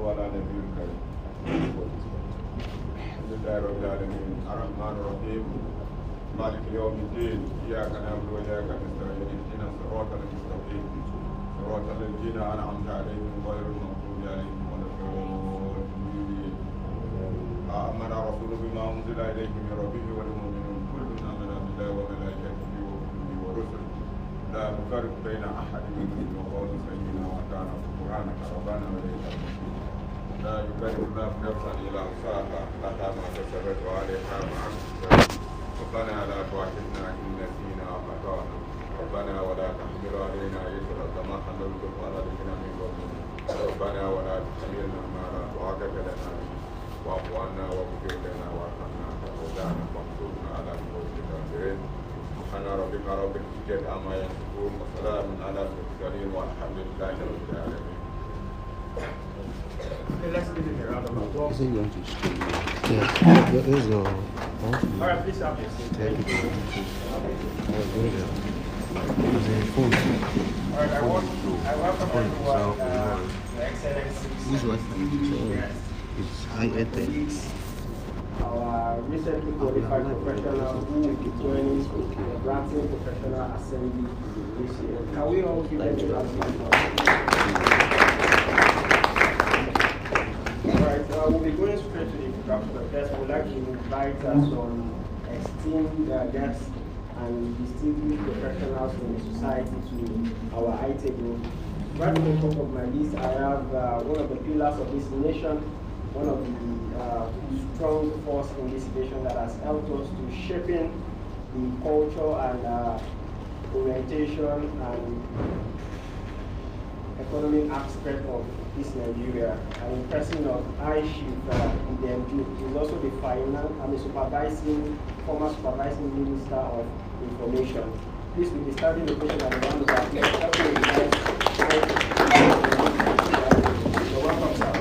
على نبي الكريم. الحمد لله رب العالمين الرحمن الرحيم مالك يوم الدين إياك نعبد وإياك نستعين اهدنا الصراط المستقيم صراط الذين أنعمت عليهم غير المغضوب عليهم ولا الضالين. آمن الرسول بما أنزل إليه من ربه والمؤمنون كل آمن بالله وملائكته وكتبه ورسله لا نفرق بين أحد منهم وقالوا سمعنا وأطعنا غفرانك ربنا وإليك المصير. لا يكلف الله نفسا إلا وسعها لها ما كسبت وعليها ما اكتسبت. ربنا لا تؤاخذنا إن نسينا أو أخطأنا ربنا ولا تحمل علينا إصرا كما حملته على الذين من قبلنا ربنا ولا تحملنا ما لا طاقة لنا به واعف عنا واغفر لنا وارحمنا أنت مولانا فانصرنا على القوم الكافرين. سبحان ربك رب العزة عما يصفون وسلام على المرسلين والحمد لله رب العالمين. Let's give it a round of applause. Is it going to school? Yes. There is a. All right, please have your seat. Thank you. All right, I welcome everyone, Your Excellencies. Yes. It's high ethics. Our recently qualified professional who will be joining the Bratim Professional Assembly this year. Can we all give them a round of applause? Alright, we'll be going straight to the introduction of guests. I would like to invite some esteemed guests and distinguished professionals from the society to our high table. Right at the top of my list, I have one of the pillars of this nation, one of the strong force in this nation that has helped us to shaping the culture and orientation and economic aspect of this Nigeria. And in person of I Chief Idemju is also the former supervising minister of information. Please with the standing ovation and the round of applause. You're welcome, sir.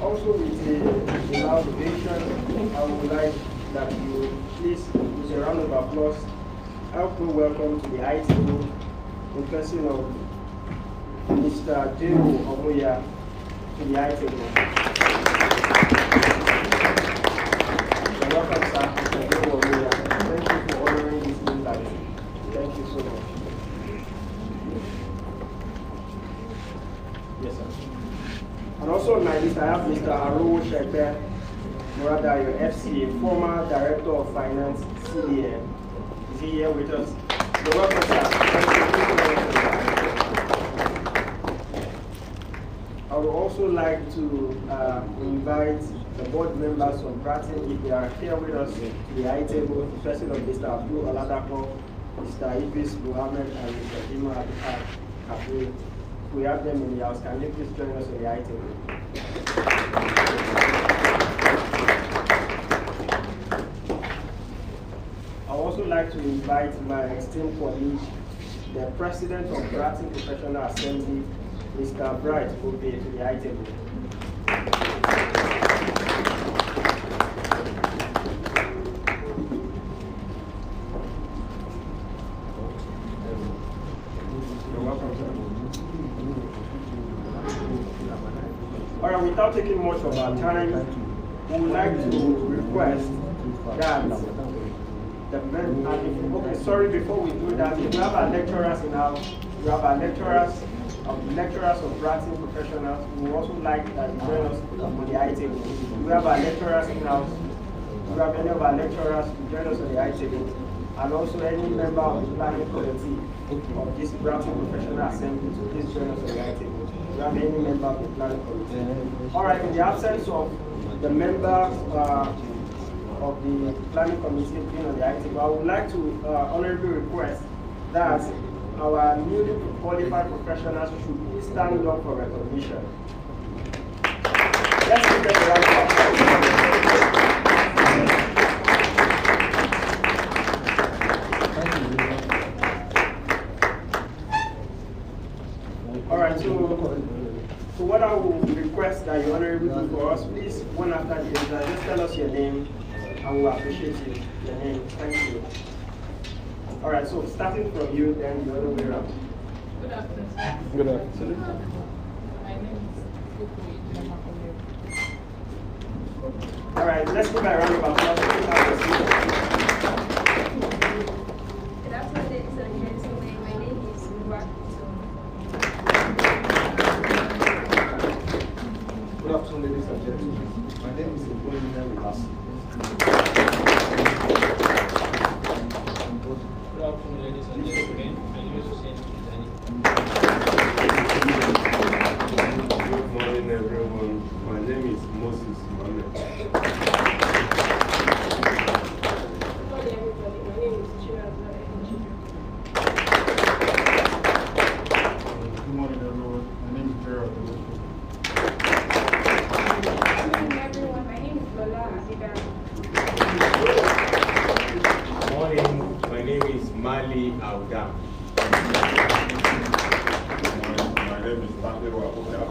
Also with the loud ovation, I would like that you please, with a round of applause, help me welcome to the high table in person of Mr. J.O. Omoya to the high table. You're welcome, sir, Mr. J.O. Omoya. Thank you for honoring this invite. Thank you so much. Yes, sir. And also on my list, I have Mr. Aro Shekbe Moradayo, FCA, former Director of Finance, CDN. Is he here with us? You're welcome, sir. I would also like to invite the board members from Bratim, if they are here with us, to the high table, the person of Mr. Abdul Aladako, Mr. Idris Muhammad, and Mr. Dima Abdul Kabir. We have them in the house. Can you please join us on the high table? I would also like to invite my esteemed colleague, the President of Bratim Professional Assembly, Mr. Bright, to the high table. You're welcome, sir. All right, without taking much of our time, we would like to request that the men, okay, sorry, before we do that, we have our lecturers in house, we have our lecturers of Bratim professionals. We would also like that you join us on the high table. We have our lecturers in house. We have any of our lecturers to join us on the high table, and also any member of the planning committee of this Bratim Professional Assembly to please join us on the high table. We have any member of the planning committee. All right, in the absence of the members of the planning committee being on the high table, I would like to honorably request that our newly qualified professionals should please stand up for recognition. Let's give them a round of applause. All right, so what I will request that you honorably do for us, please one after the other. Just tell us your name, and we'll appreciate you. Your name. Thank you. All right, so starting from you, then the other way around. Good afternoon. Good afternoon. My name is Kuku Ijema. All right, let's give a round of applause. Good afternoon, ladies and gentlemen. My name is Bratim. Good afternoon, ladies and gentlemen. My name is Bratim. Good afternoon, ladies and gentlemen. My name is Hussein Kizani. Good morning, everyone. My name is Moses Mohammed. Good morning, everybody. My name is Chiraza. Good morning, everyone. My name is Gerald. Good morning, everyone. My name is Lola Abida. Good morning. My name is Mali Audam. My name is Bandero Abuja.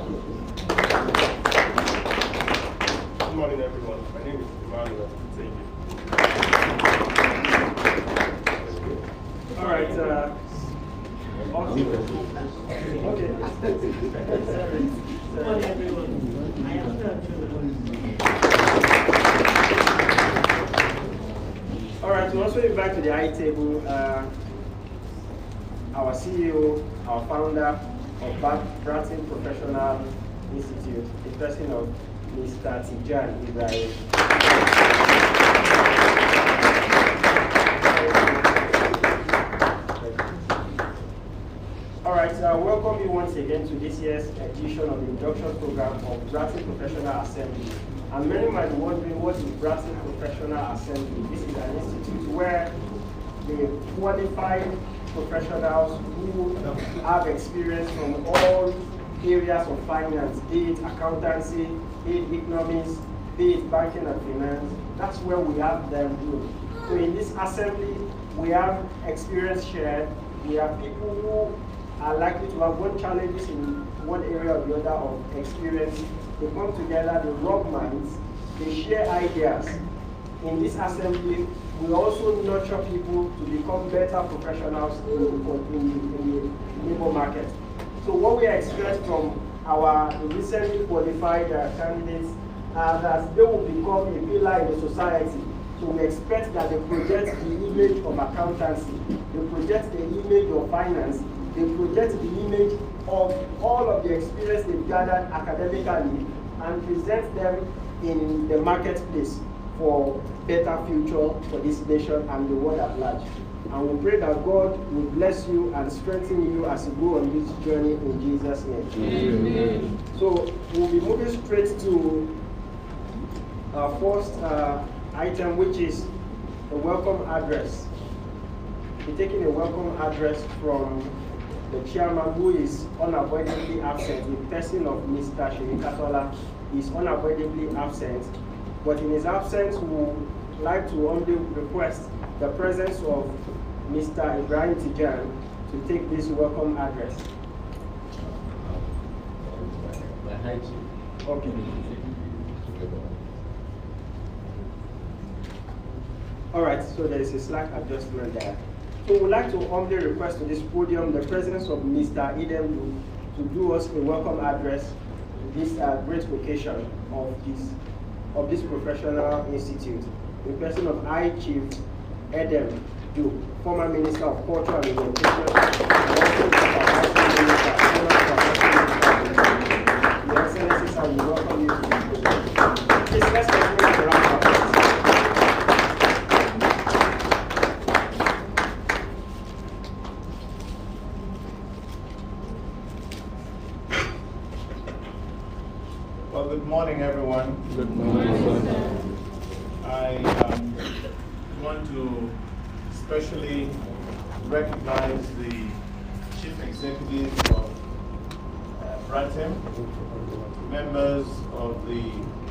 Good morning, everyone. My name is Emmanuel. Thank you. All right. Okay. Good morning, everyone. I am All right, we also invite to the high table our CEO, our founder of Bratim Professional Institute, the person of Mr. Tijan Ibrahim. All right, I welcome you once again to this year's edition of the induction program of Bratim Professional Assembly. And many might be wondering, what is Bratim Professional Assembly? This is an institute where the qualified professionals who have experience from all areas of finance, be it accountancy, be it economics, be it banking and finance, that's where we have them do. So in this assembly, we have experience shared, we have people who are likely to have one challenges in one area or the other of experience. They come together, they rub minds, they share ideas. In this assembly, we also nurture people to become better professionals in the labor market. So what we expect from our recently qualified candidates that they will become a pillar in the society. So we expect that they project the image of accountancy, they project the image of finance, they project the image of all of the experience they've gathered academically and present them in the marketplace for better future for this nation and the world at large. And we pray that God will bless you and strengthen you as you go on this journey in Jesus' name. Amen. So we'll be moving straight to our first item, which is a welcome address. We're taking a welcome address from the chairman, who is unavoidably absent. The person of Mr. Shirikatola is unavoidably absent. But in his absence, we would like to humbly request the presence of Mr. Ibrahim Tijan to take this welcome address. Okay. All right, so there is a slight adjustment there. So we would like to humbly request to this podium the presence of Mr. Idem to do us a welcome address to this great occasion of this professional institute. The person of I Chief Edem Du, former Minister of Culture and Education, Your Excellencies, I will welcome you to this program. Please, let's continue the round of applause. Well, good morning, everyone. Good morning. I want to especially recognize the Chief Executive of Bratim, members of the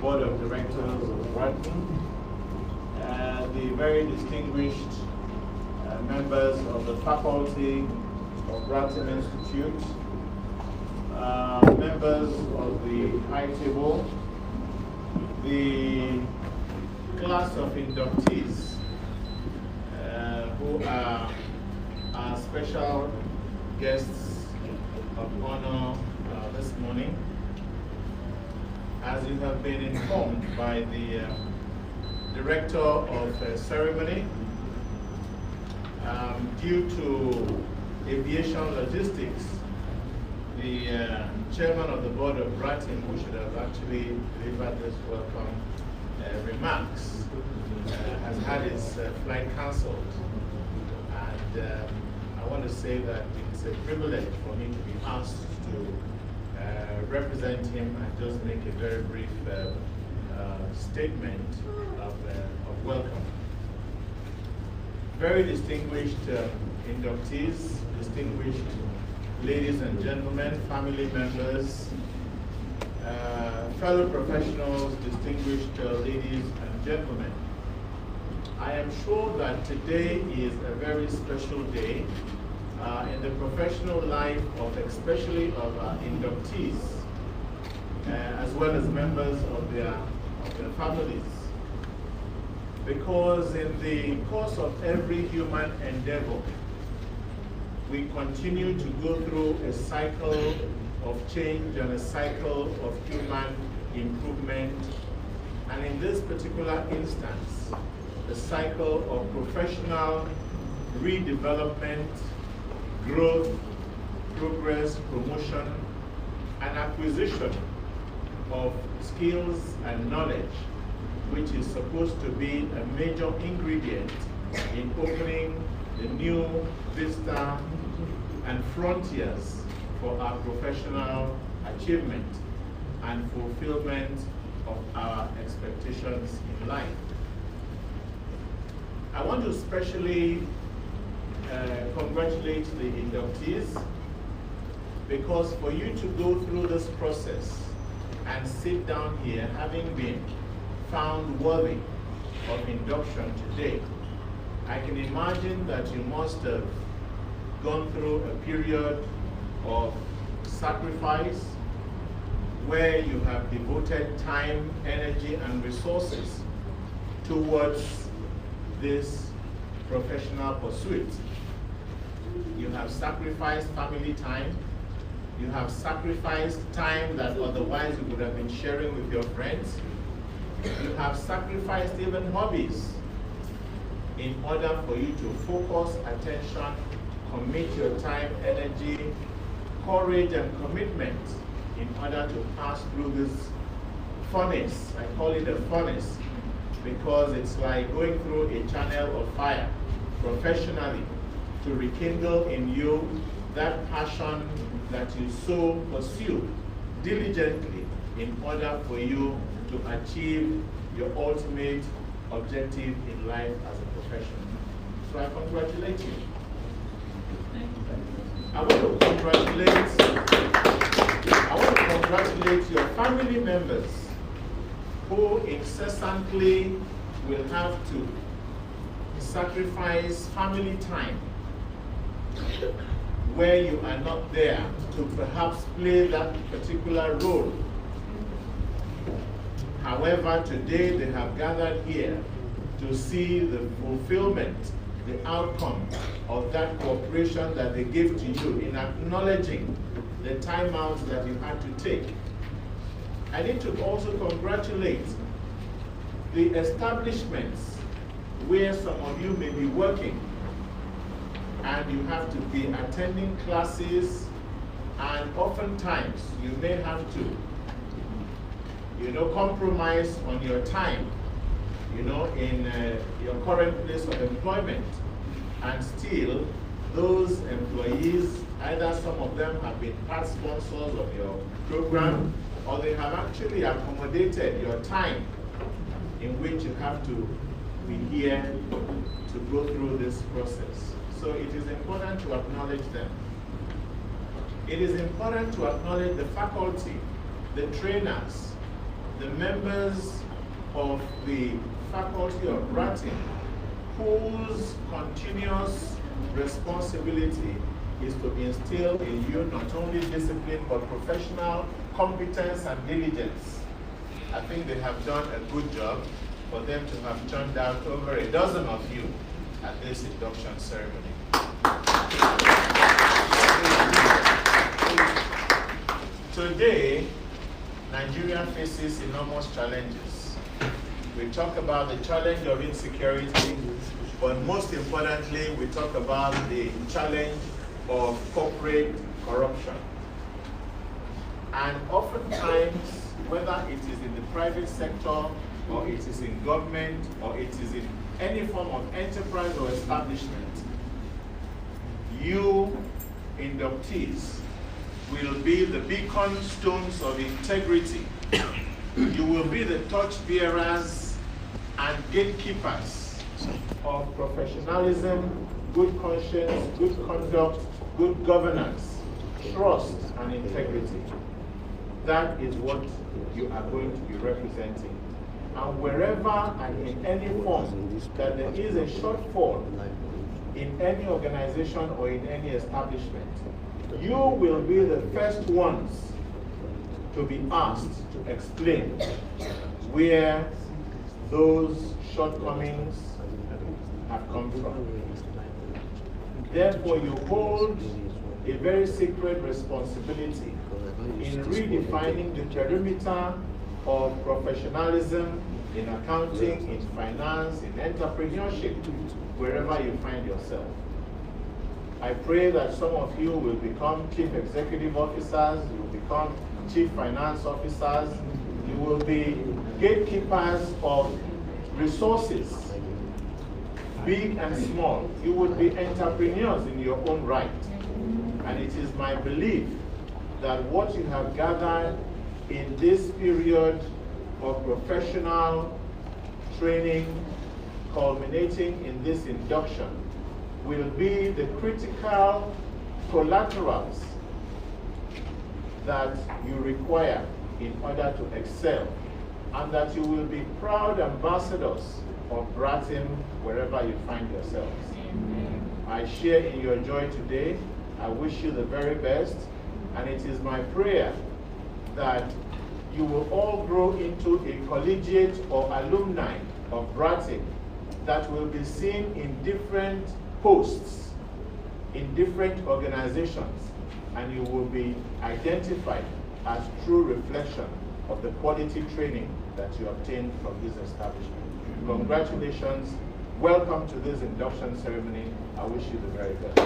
Board of Directors of Bratim, the very distinguished members of the faculty of Bratim Institute, members of the High Table, the class of inductees who are our special guests of honor this morning. As you have been informed by the director of ceremony, due to aviation logistics, the chairman of the board of Bratim, who should have actually delivered this welcome remarks, has had his flight cancelled. And I want to say that it's a privilege for me to be asked to represent him and just make a very brief statement of welcome. Very distinguished inductees, distinguished ladies and gentlemen, family members, fellow professionals, distinguished ladies and gentlemen. I am sure that today is a very special day in the professional life of especially of inductees, as well as members of their families. Because in the course of every human endeavor, we continue to go through a cycle of change and a cycle of human improvement. And in this particular instance, the cycle of professional redevelopment, growth, progress, promotion, and acquisition of skills and knowledge, which is supposed to be a major ingredient in opening the new vista and frontiers for our professional achievement and fulfillment of our expectations in life. I want to especially congratulate the inductees, because for you to go through this process and sit down here having been found worthy of induction today, I can imagine that you must have gone through a period of sacrifice where you have devoted time, energy, and resources towards this professional pursuit. You have sacrificed family time. You have sacrificed time that otherwise you would have been sharing with your friends. You have sacrificed even hobbies in order for you to focus attention, commit your time, energy, courage, and commitment in order to pass through this furnace. I call it a furnace because it's like going through a channel of fire professionally to rekindle in you that passion that you so pursue diligently in order for you to achieve your ultimate objective in life as a professional. So I congratulate you. I want to congratulate your family members who incessantly will have to sacrifice family time where you are not there to perhaps play that particular role. However, today they have gathered here to see the fulfillment, the outcome of that cooperation that they gave to you in acknowledging the time out that you had to take. I need to also congratulate the establishments where some of you may be working and you have to be attending classes, and oftentimes you may have to compromise on your time, in your current place of employment. And still, those employees, either some of them have been past sponsors of your program, or they have actually accommodated your time in which you have to be here to go through this process. So it is important to acknowledge them. It is important to acknowledge the faculty, the trainers, the members of the faculty of Bratim, whose continuous responsibility is to instill in you not only discipline but professional competence and diligence I think they have done a good job for them to have turned out over a dozen of you at this induction ceremony. Today, Nigeria faces enormous challenges. We talk about the challenge of insecurity, but most importantly, we talk about the challenge of corporate corruption. And oftentimes, whether it is in the private sector, or it is in government, or it is in any form of enterprise or establishment, you inductees will be the beacon stones of integrity. You will be the torch bearers and gatekeepers of professionalism, good conscience, good conduct, good governance, trust, and integrity. That is what you are going to be representing. And wherever and in any form that there is a shortfall in any organization or in any establishment, you will be the first ones to be asked to explain where those shortcomings have come from. Therefore, you hold a very sacred responsibility in redefining the perimeter of professionalism in accounting, in finance, in entrepreneurship, wherever you find yourself. I pray that some of you will become chief executive officers, you will become chief finance officers, you will be gatekeepers of resources, big and small. You will be entrepreneurs in your own right. And it is my belief that what you have gathered in this period of professional training, culminating in this induction, will be the critical collaterals that you require in order to excel, and that you will be proud ambassadors of Bratim wherever you find yourselves. I share in your joy today. I wish you the very best, and it is my prayer that you will all grow into a collegiate or alumni of Bratim that will be seen in different posts, in different organizations, and you will be identified as true reflection of the quality training that you obtained from this establishment. Congratulations. Welcome to this induction ceremony. I wish you the very best.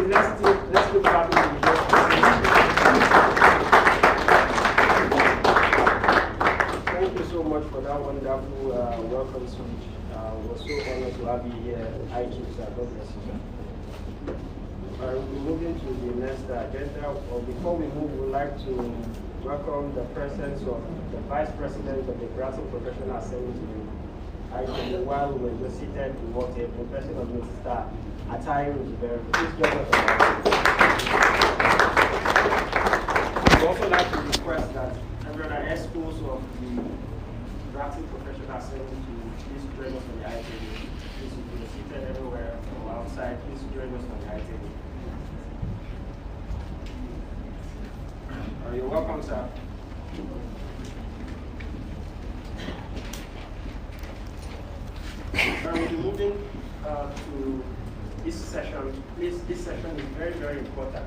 Let's look back into the Thank you so much for that wonderful welcome speech. We're so honored to have you here. God bless you. We're moving to the next agenda. Before we move, we'd like to welcome the presence of the Vice President of the Bratim Professional Assembly. While we were just seated, we walked in, the person of Mr. Atai Roosevelt. Please join us. We'd also like to request that everyone exposed of the Bratim Professional Assembly to please join us on the ITV. Please, if you're seated everywhere or outside, please join us on the ITV. You're welcome, sir. We'll be moving to this session. Please, this session is very, very important.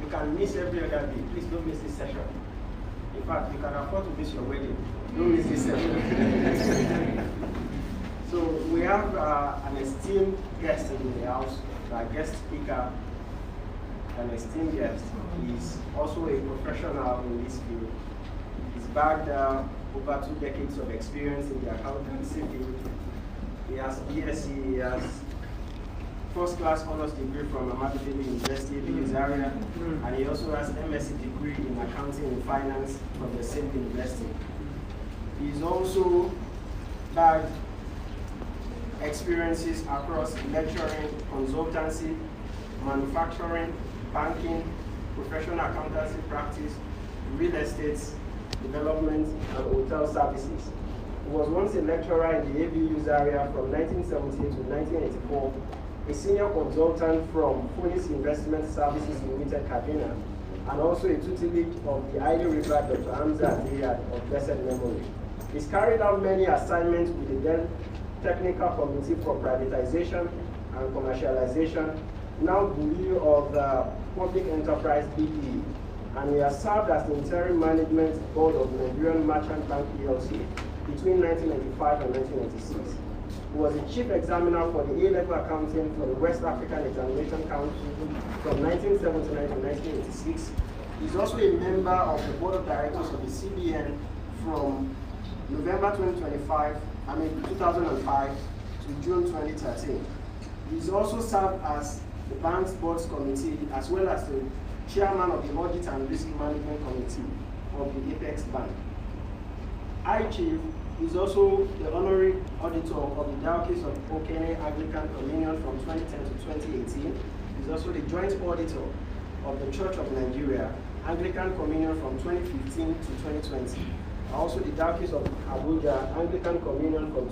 You can miss every other day. Please don't miss this session. In fact, you can afford to miss your wedding. Don't miss this session. So we have an esteemed guest in the house, our guest speaker. An esteemed guest. He's also a professional in this field. He's backed over 2 decades of experience in the accountancy field. He has BSc, he has first-class honors degree from Ahmadu Bello University, the area, and he also has MSc degree in accounting and finance from the same university. He's also backed experiences across lecturing, consultancy, manufacturing, banking, professional accountancy practice, real estate, development, and hotel services. He was once a lecturer in the ABU's area from 1978 to 1984, a senior consultant from Phoenix Investment Services Limited, Kaduna, and also a tutelage of the highly revered Dr. Hamza Aziyad of blessed memory. He's carried out many assignments with the then Technical Committee for Privatization and Commercialization, now Bureau of the Public Enterprise BE, and he has served as the interim management board of Nigerian Merchant Bank PLC between 1995 and 1996. He was the chief examiner for the A-level accounting for the West African Examination Council from 1979 to 1986. He's also a member of the board of directors of the CBN from November 2005 to June 2013. He's also served as the bank's board's committee as well as the chairman of the Audit and Risk Management Committee of the Apex Bank. Chief is also the honorary auditor of the Diocese of Okene Anglican Communion from 2010 to 2018. He's also the joint auditor of the Church of Nigeria Anglican Communion from 2015 to 2020. Also the Diocese of Abuja Anglican Communion from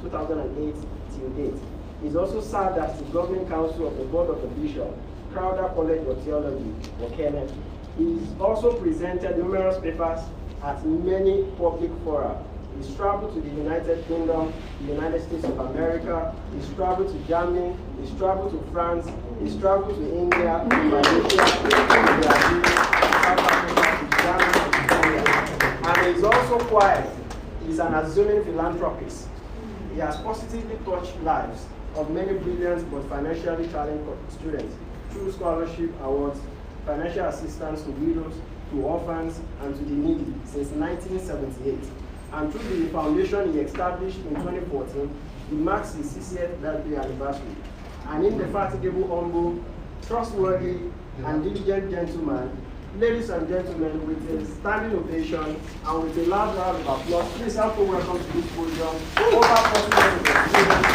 2008 till date. He's also served as the Governing Council of the Board of the Bishop, Crowder College of Theology, Okene. He's also presented numerous papers at many public fora. He's traveled to the United Kingdom, the United States of America, he's traveled to Germany, he's traveled to France, he's traveled to India, to Malaysia, to Brazil, South Africa, to Germany, to Kenya. And he's also quiet. He's an assuming philanthropist. He has positively touched lives of many brilliant but financially challenged students through scholarship awards, financial assistance to widows, to orphans, and to the needy since 1978. And through the foundation he established in 2014, he marks his 60th birthday anniversary. An indefatigable, humble, trustworthy, and diligent gentleman. Ladies and gentlemen, with a standing ovation and with a loud round of applause, please help to welcome to this podium over president of the students,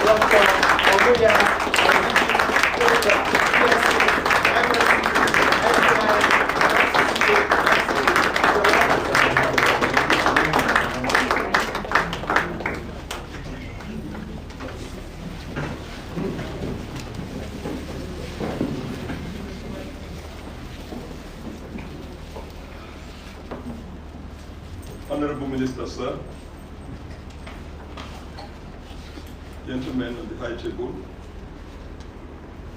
Dr. Omoyela. Honorable Minister, sir, gentlemen on the high table,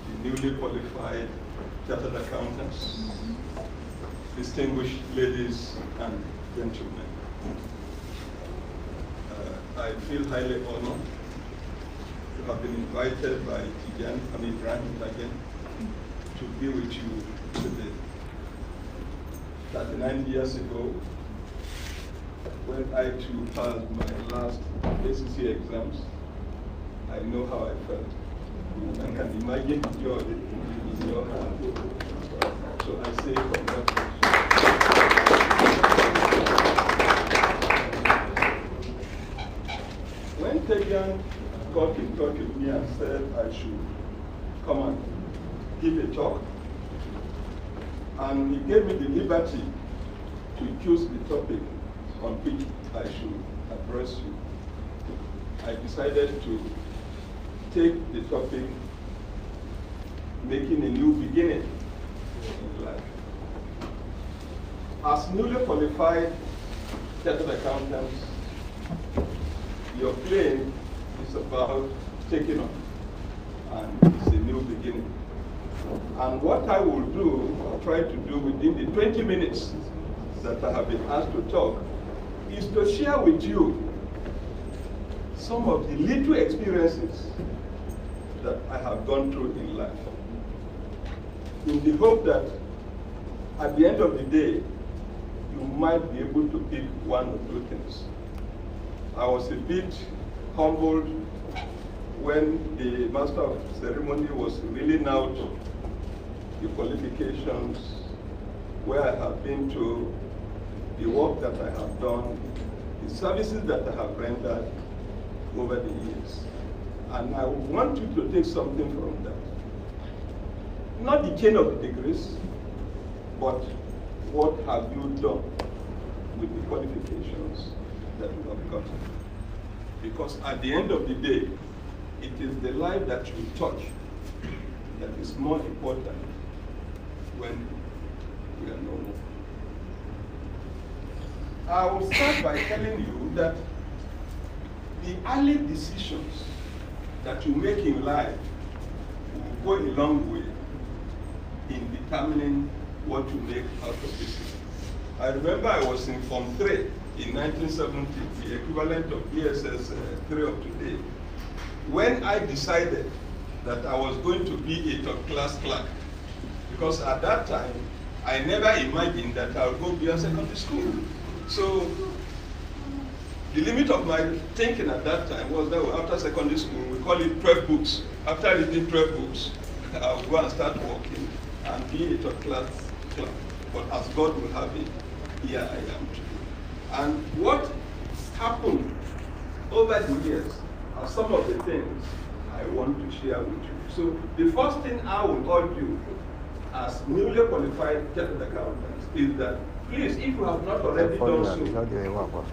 the newly qualified chartered accountants, distinguished ladies and gentlemen, I feel highly honored to have been invited by Tijan and Ibrahim again to be with you today. 39 years ago, when I too passed my last ACC exams, I know how I felt. I can imagine joy in your heart. So I say congratulations. When Tegan got in touch with me and said I should come and give a talk, and he gave me the liberty to choose the topic on which I should address you, I decided to take the topic, making a new beginning in life. As newly qualified chartered accountants, your claim is about taking on, and it's a new beginning. And what I will do, I'll try to do within the 20 minutes that I have been asked to talk, is to share with you some of the little experiences that I have gone through in life, in the hope that at the end of the day, you might be able to pick one or two things. I was a bit humbled when the master of ceremony was reeling out the qualifications, where I have been to, the work that I have done, the services that I have rendered over the years. And I want you to take something from that. Not the chain of the degrees, but what have you done with the qualifications that you have gotten? Because at the end of the day, it is the life that you touch that is more important when we are no more. I will start by telling you that the early decisions that you make in life will go a long way in determining what you make out of this. I remember I was in Form 3 in 1970, the equivalent of ESS 3 of today, when I decided that I was going to be a top-class clerk. Because at that time, I never imagined that I would go beyond secondary school. So the limit of my thinking at that time was that after secondary school, we call it 12 books. After reading 12 books, I would go and start working and be a top-class clerk. But as God will have it, here I am today. And what happened over the years are some of the things I want to share with you. So the first thing I will urge you as newly qualified chartered accountants is that please, if you have not already done so,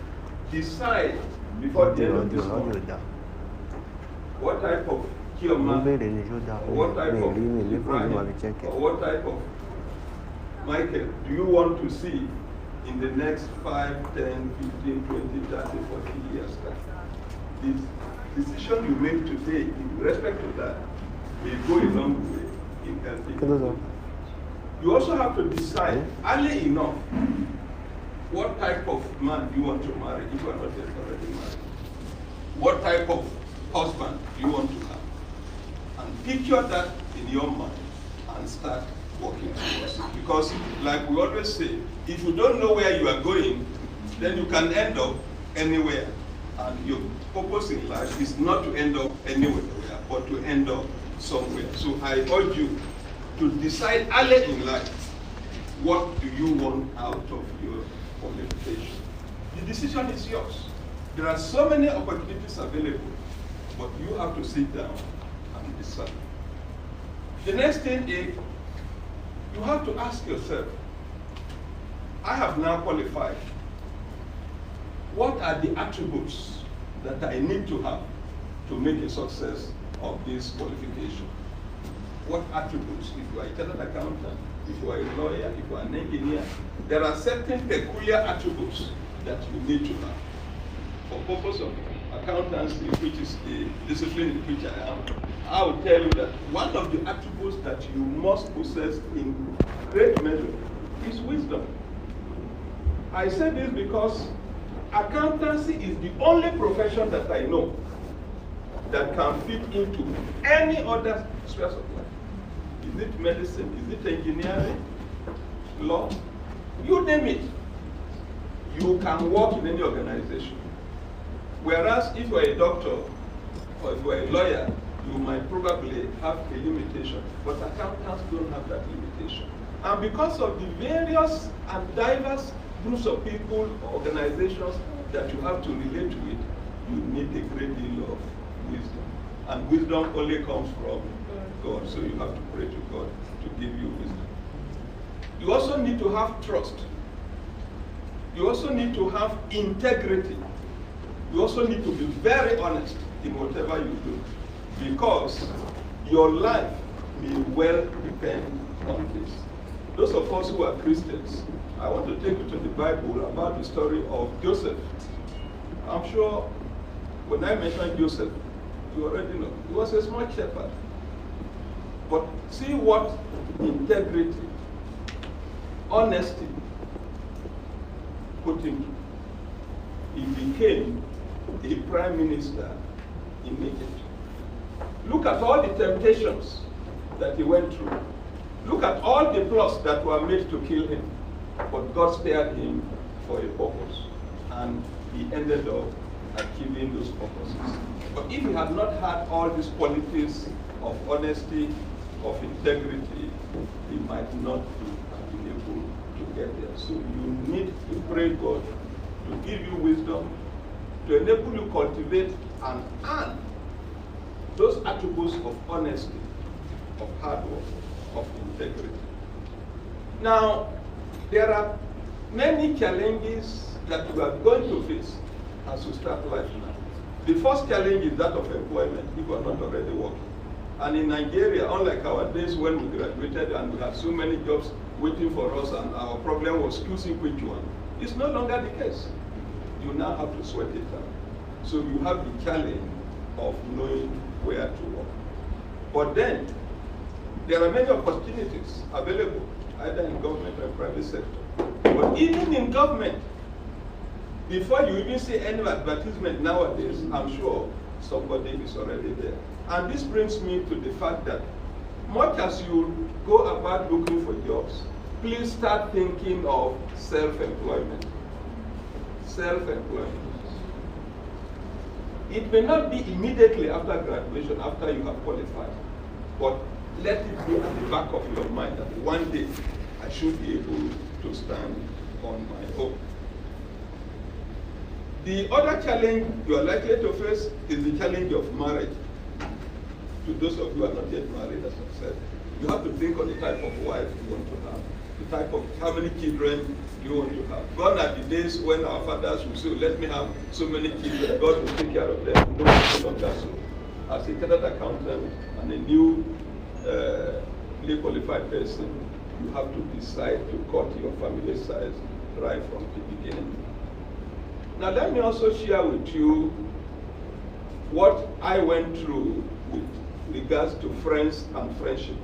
decide before the end of this month what type of Kioma, or what type of Ibrahim, or what type of Michael do you want to see in the next 5, 10, 15, 20, 30, 40 years time. This decision you make today in respect to that will go a long way in helping. You also have to decide early enough what type of man you want to marry if you are not yet already married. What type of husband you want to have. And picture that in your mind and start working towards it. Because like we always say, if you don't know where you are going, then you can end up anywhere. And your purpose in life is not to end up anywhere, but to end up somewhere. So I urge you to decide early in life, what do you want out of your qualification? The decision is yours. There are so many opportunities available, but you have to sit down and decide. The next thing is, you have to ask yourself, I have now qualified. What are the attributes that I need to have to make a success of this qualification? What attributes? If you are a chartered accountant, if you are a lawyer, if you are an engineer, there are certain peculiar attributes that you need to have. For purpose of accountancy, which is the discipline in which I am, I will tell you that one of the attributes that you must possess in great measure is wisdom. I say this because accountancy is the only profession that I know that can fit into any other spheres of life. Is it medicine? Is it engineering? Law? You name it. You can work in any organization. Whereas if you are a doctor or if you are a lawyer, you might probably have a limitation. But accountants don't have that limitation. And because of the various and diverse groups of people, organizations that you have to relate to it, you need a great deal of wisdom. And wisdom only comes from God. So you have to pray to God to give you wisdom. You also need to have trust. You also need to have integrity. You also need to be very honest in whatever you do, because your life may well depend on this. Those of us who are Christians, I want to take you to the Bible about the story of Joseph. I'm sure when I mention Joseph, you already know. He was a smart shepherd. But see what integrity, honesty put him through. He became a prime minister in Egypt. Look at all the temptations that he went through. Look at all the plots that were made to kill him. But God spared him for a purpose. And he ended up achieving those purposes. But if he had not had all these qualities of honesty, of integrity, he might not have been able to get there. So you need to pray God to give you wisdom, to enable you cultivate and earn those attributes of honesty, of hard work, of integrity. Now, there are many challenges that you are going to face as you start life now. The first challenge is that of employment. People are not already working. And in Nigeria, unlike our days when we graduated and we had so many jobs waiting for us and our problem was choosing which one, it's no longer the case. You now have to sweat it out. So you have the challenge of knowing where to work. But then, there are many opportunities available, either in government or private sector. But even in government, before you even see any advertisement nowadays, I'm sure somebody is already there. And this brings me to the fact that much as you go about looking for jobs, please start thinking of self-employment. Self-employment. It may not be immediately after graduation, after you have qualified, but let it be at the back of your mind that one day I should be able to stand on my own. The other challenge you are likely to face is the challenge of marriage. To those of you who are not yet married, as I said, you have to think of the type of wife you want to have, the type of how many children you want to have. Gone are the days when our fathers would say, let me have so many children, God will take care of them. No, it's no longer so. As a chartered accountant and a newly qualified person, you have to decide to cut your family size right from the beginning. Now let me also share with you what I went through with regards to friends and friendship.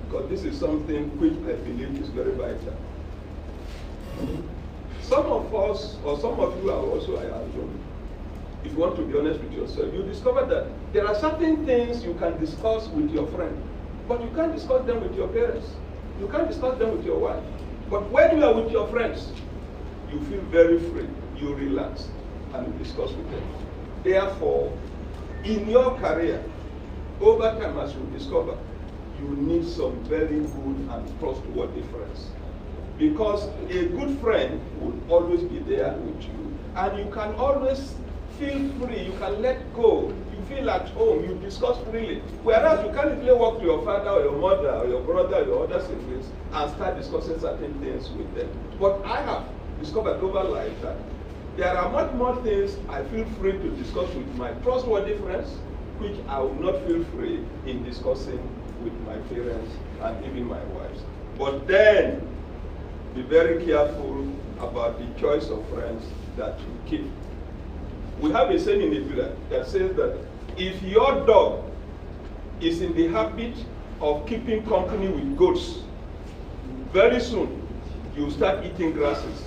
Because this is something which I believe is very vital. Some of us, or some of you are also, I assume, if you want to be honest with yourself, you discover that there are certain things you can discuss with your friend, but you can't discuss them with your parents. You can't discuss them with your wife. But when you are with your friends, you feel very free, you relax, and you discuss with them. Therefore, in your career, over time as you discover, you need some very good and trustworthy friends. Because a good friend will always be there with you, and you can always feel free, you can let go, you feel at home, you discuss freely. Whereas you can't really walk to your father or your mother or your brother or your other siblings and start discussing certain things with them. But I have discovered over life that there are much more things I feel free to discuss with my trustworthy friends, which I will not feel free in discussing with my parents and even my wives. But then, be very careful about the choice of friends that you keep. We have a saying in Nigeria that says that if your dog is in the habit of keeping company with goats, very soon you start eating grasses.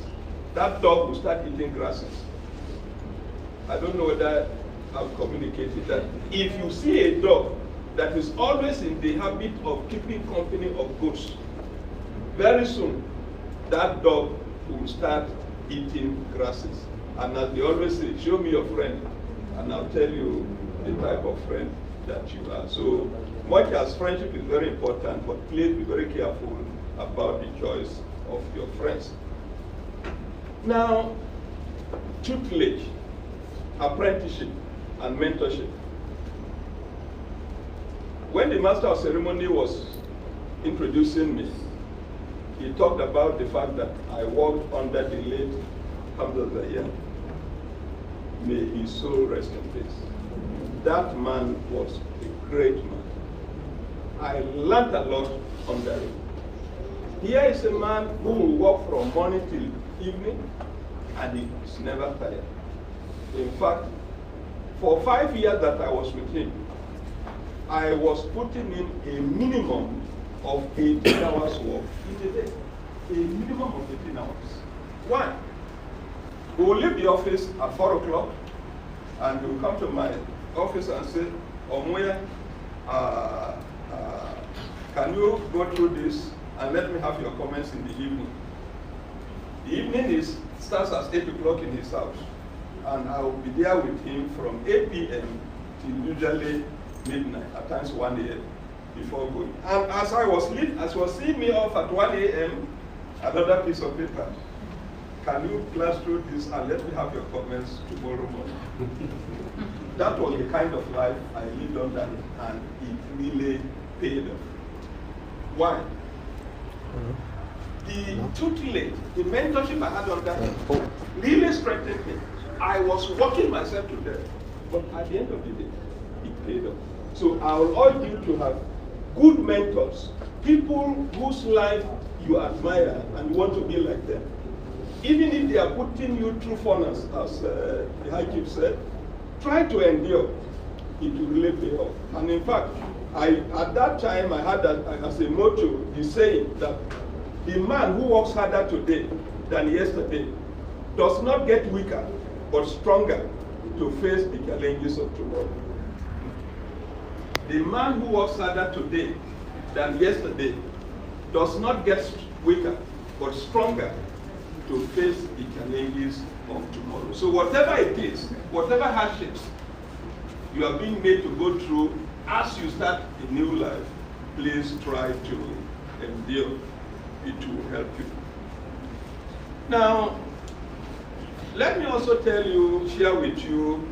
That dog will start eating grasses. I don't know whether I've communicated that. If you see a dog that is always in the habit of keeping company of goats, very soon that dog will start eating grasses. And as they always say, show me your friend, and I'll tell you the type of friend that you are. So much as friendship is very important, but please be very careful about the choice of your friends. Now, tutelage, apprenticeship, and mentorship. When the master of ceremony was introducing me, he talked about the fact that I worked under the late Hamza Zahir. May his soul rest in peace. That man was a great man. I learned a lot under him. Here is a man who will work from morning till evening, and he is never tired. In fact, for 5 years that I was with him, I was putting in a minimum of 18 hours work in a day. A minimum of 18 hours. Why? We will leave the office at 4 o'clock, and he will come to my office and say, Omoya, can you go through this and let me have your comments in the evening? The evening starts at 8 o'clock in his house, and I will be there with him from 8 p.m. till usually midnight, at times 1 a.m. before going. And as he was seeing me off at 1 a.m., another piece of paper. Can you glance through this and let me have your comments tomorrow morning? That was the kind of life I lived under him, and it really paid off. Why? The tutelage, the mentorship I had under him, really strengthened me. I was working myself to death. But at the end of the day, it paid off. So I will urge you to have good mentors, people whose life you admire and you want to be like them. Even if they are putting you through furnace, as the High Chief said, try to endure. It will really pay off. And in fact, at that time I had that as a motto, the saying that the man who works harder today than yesterday does not get weaker but stronger to face the challenges of tomorrow. The man who works harder today than yesterday does not get weaker but stronger to face the challenges of tomorrow. So whatever it is, whatever hardships you are being made to go through as you start a new life, please try to endure. It will help you. Now, let me also tell you, share with you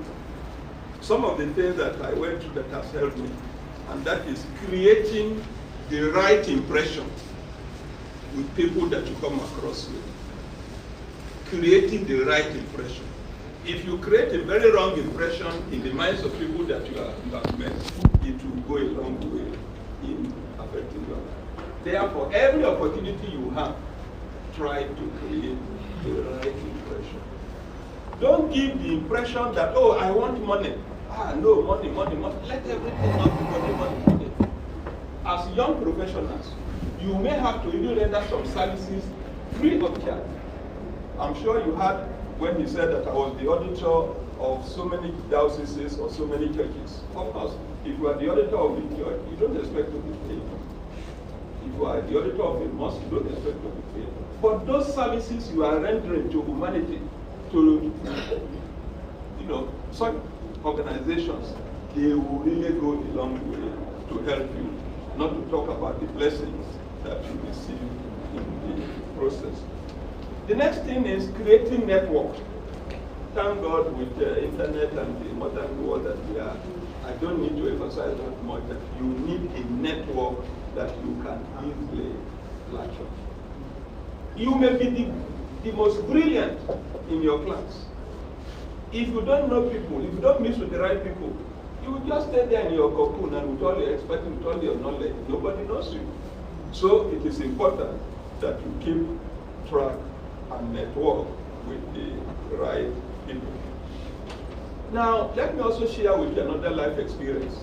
some of the things that I went through that has helped me, and that is creating the right impression with people that you come across with. Creating the right impression. If you create a very wrong impression in the minds of people that you have met, it will go a long way in affecting your life. Therefore, every opportunity you have, try to create the right impression. Don't give the impression that, oh, I want money. No, money, money, money. Let everything not be money, money, money. As young professionals, you may have to even render some services free of charge. I'm sure you heard when he said that I was the auditor of so many dioceses or so many churches. Of course, if you are the auditor of a church, you don't expect to be paid. If you are the auditor of a mosque, you don't expect to be paid. But those services you are rendering to humanity, to such organizations, they will really go a long way to help you. Not to talk about the blessings that you receive in the process. The next thing is creating network. Thank God with the internet and the modern world that we are, I don't need to emphasize that much, that you need a network that you can easily latch on. You may be the most brilliant in your class. If you don't know people, if you don't mix with the right people, you will just stay there in your cocoon and with all your experience, with all your knowledge, nobody knows you. So it is important that you keep track and network with the right people. Now, let me also share with you another life experience.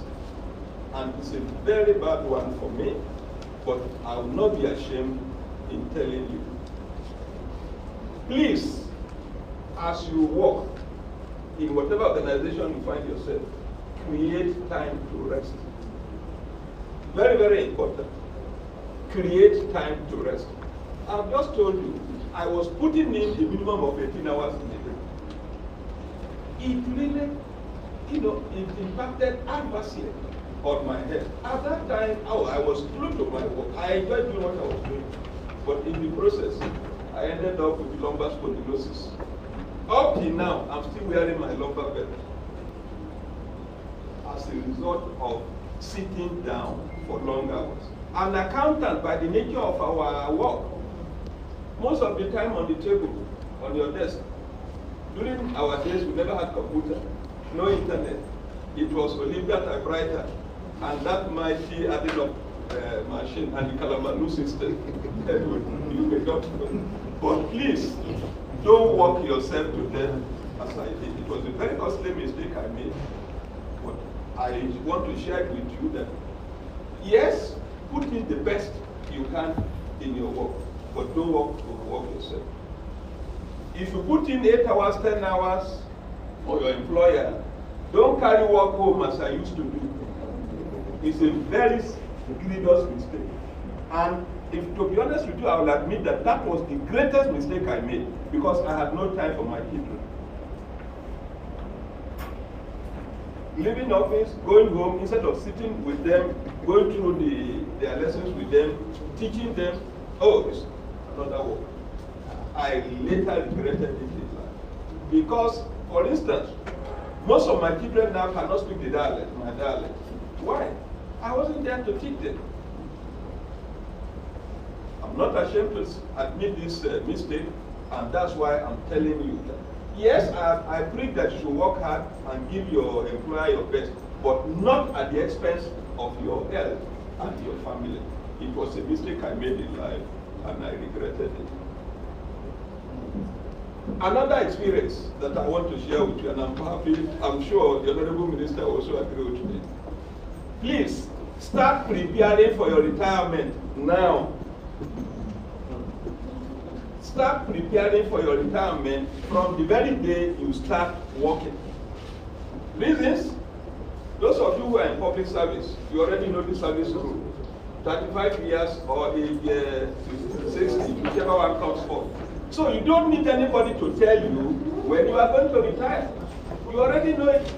And it's a very bad one for me, but I will not be ashamed in telling you. Please, as you work in whatever organization you find yourself, create time to rest. Very, very important. Create time to rest. I've just told you, I was putting in a minimum of 18 hours in a day. It really, it impacted adversely on my health. At that time, I was glued to my work. I enjoyed doing what I was doing. But in the process, I ended up with lumbar spondylosis. Up till now, I'm still wearing my lumbar belt as a result of sitting down for long hours. An accountant, by the nature of our work, most of the time on the table, on your desk. During our days, we never had computer, no internet. It was Olympia typewriter and that mighty adding up machine and the Kalamanu system. But please, don't work yourself to death as I did. It was a very costly mistake I made. But I want to share it with you that, yes, put in the best you can in your work, but don't overwork yourself. If you put in 8 hours, 10 hours for your employer, don't carry work home as I used to do. It's a very grievous mistake. And if, to be honest with you, I will admit that that was the greatest mistake I made because I had no time for my children. Leaving office, going home, instead of sitting with them, going through their lessons with them, teaching them, oh, it's another work. I later regretted it in life. Because, for instance, most of my children now cannot speak the dialect, my dialect. Why? I wasn't there to teach them. I'm not ashamed to admit this mistake, and that's why I'm telling you that yes, I preach that you should work hard and give your employer your best, but not at the expense of your health and your family. It was a mistake I made in life, and I regretted it. Another experience that I want to share with you, and I'm sure the Honorable Minister also agree with me. Please, start preparing for your retirement now. Start preparing for your retirement from the very day you start working. Reasons? Those of you who are in public service, you already know the service rule. 35 years or age 60, whichever one comes for. So you don't need anybody to tell you when you are going to retire. You already know it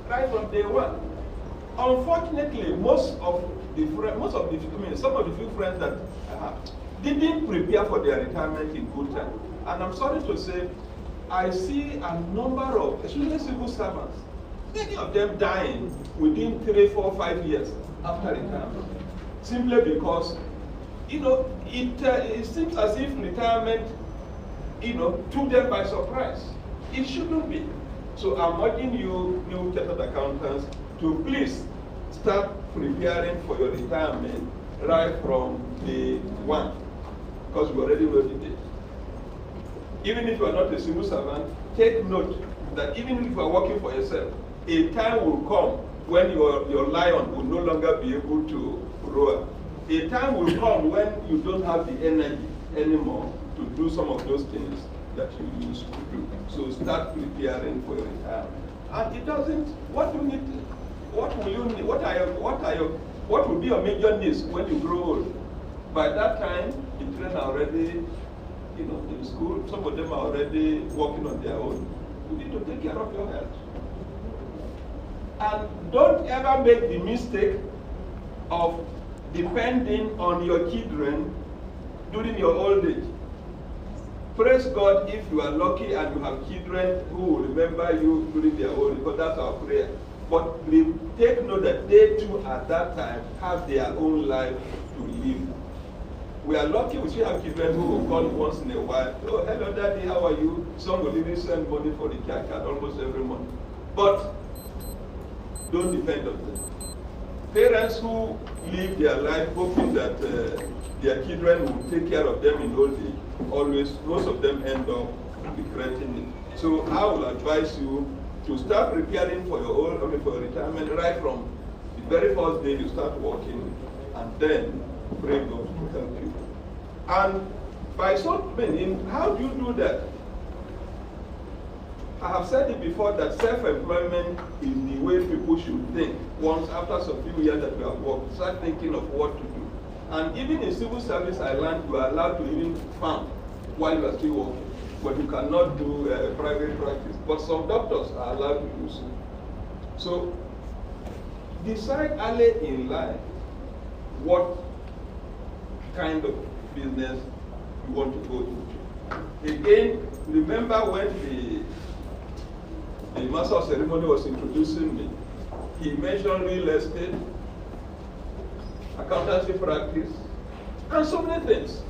right from day one. Unfortunately, some of the few friends that I have didn't prepare for their retirement in good time. And I'm sorry to say, I see a number of, especially civil servants, many of them dying within 3, 4, 5 years after retirement. Simply because, it seems as if retirement, took them by surprise. It shouldn't be. So I'm urging you, new chartered accountants, to please start preparing for your retirement right from day one, because we already know the date. Even if you are not a civil servant, take note that even if you are working for yourself, a time will come when your lion will no longer be able to roar. A time will come when you don't have the energy anymore to do some of those things that you used to do. So start preparing for your retirement. And it doesn't, what will be your major needs when you grow old? By that time, the children are already, in school. Some of them are already working on their own. You need to take care of your health. And don't ever make the mistake of depending on your children during your old age. Praise God if you are lucky and you have children who will remember you during their old age, because that's our prayer. But take note that they too at that time have their own life to live. We are lucky we still have children who will call once in a while. Oh, hello daddy, how are you? Some will even send money for the care card almost every month. But don't depend on them. Parents who live their life hoping that their children will take care of them in old age, most of them end up regretting it. So I will advise you to start preparing for your retirement right from the very first day you start working, and then pray God to help you. And by so many, how do you do that? I have said it before that self-employment is the way people should think. Once after some few years that we have worked, start thinking of what to do. And even in civil service, I learned you are allowed to even farm while you are still working, but you cannot do private practice. But some doctors are allowed to do so. So decide early in life what kind of business you want to go to. Again, remember when the master of ceremony was introducing me, he mentioned real estate, accountancy practice, and so many things.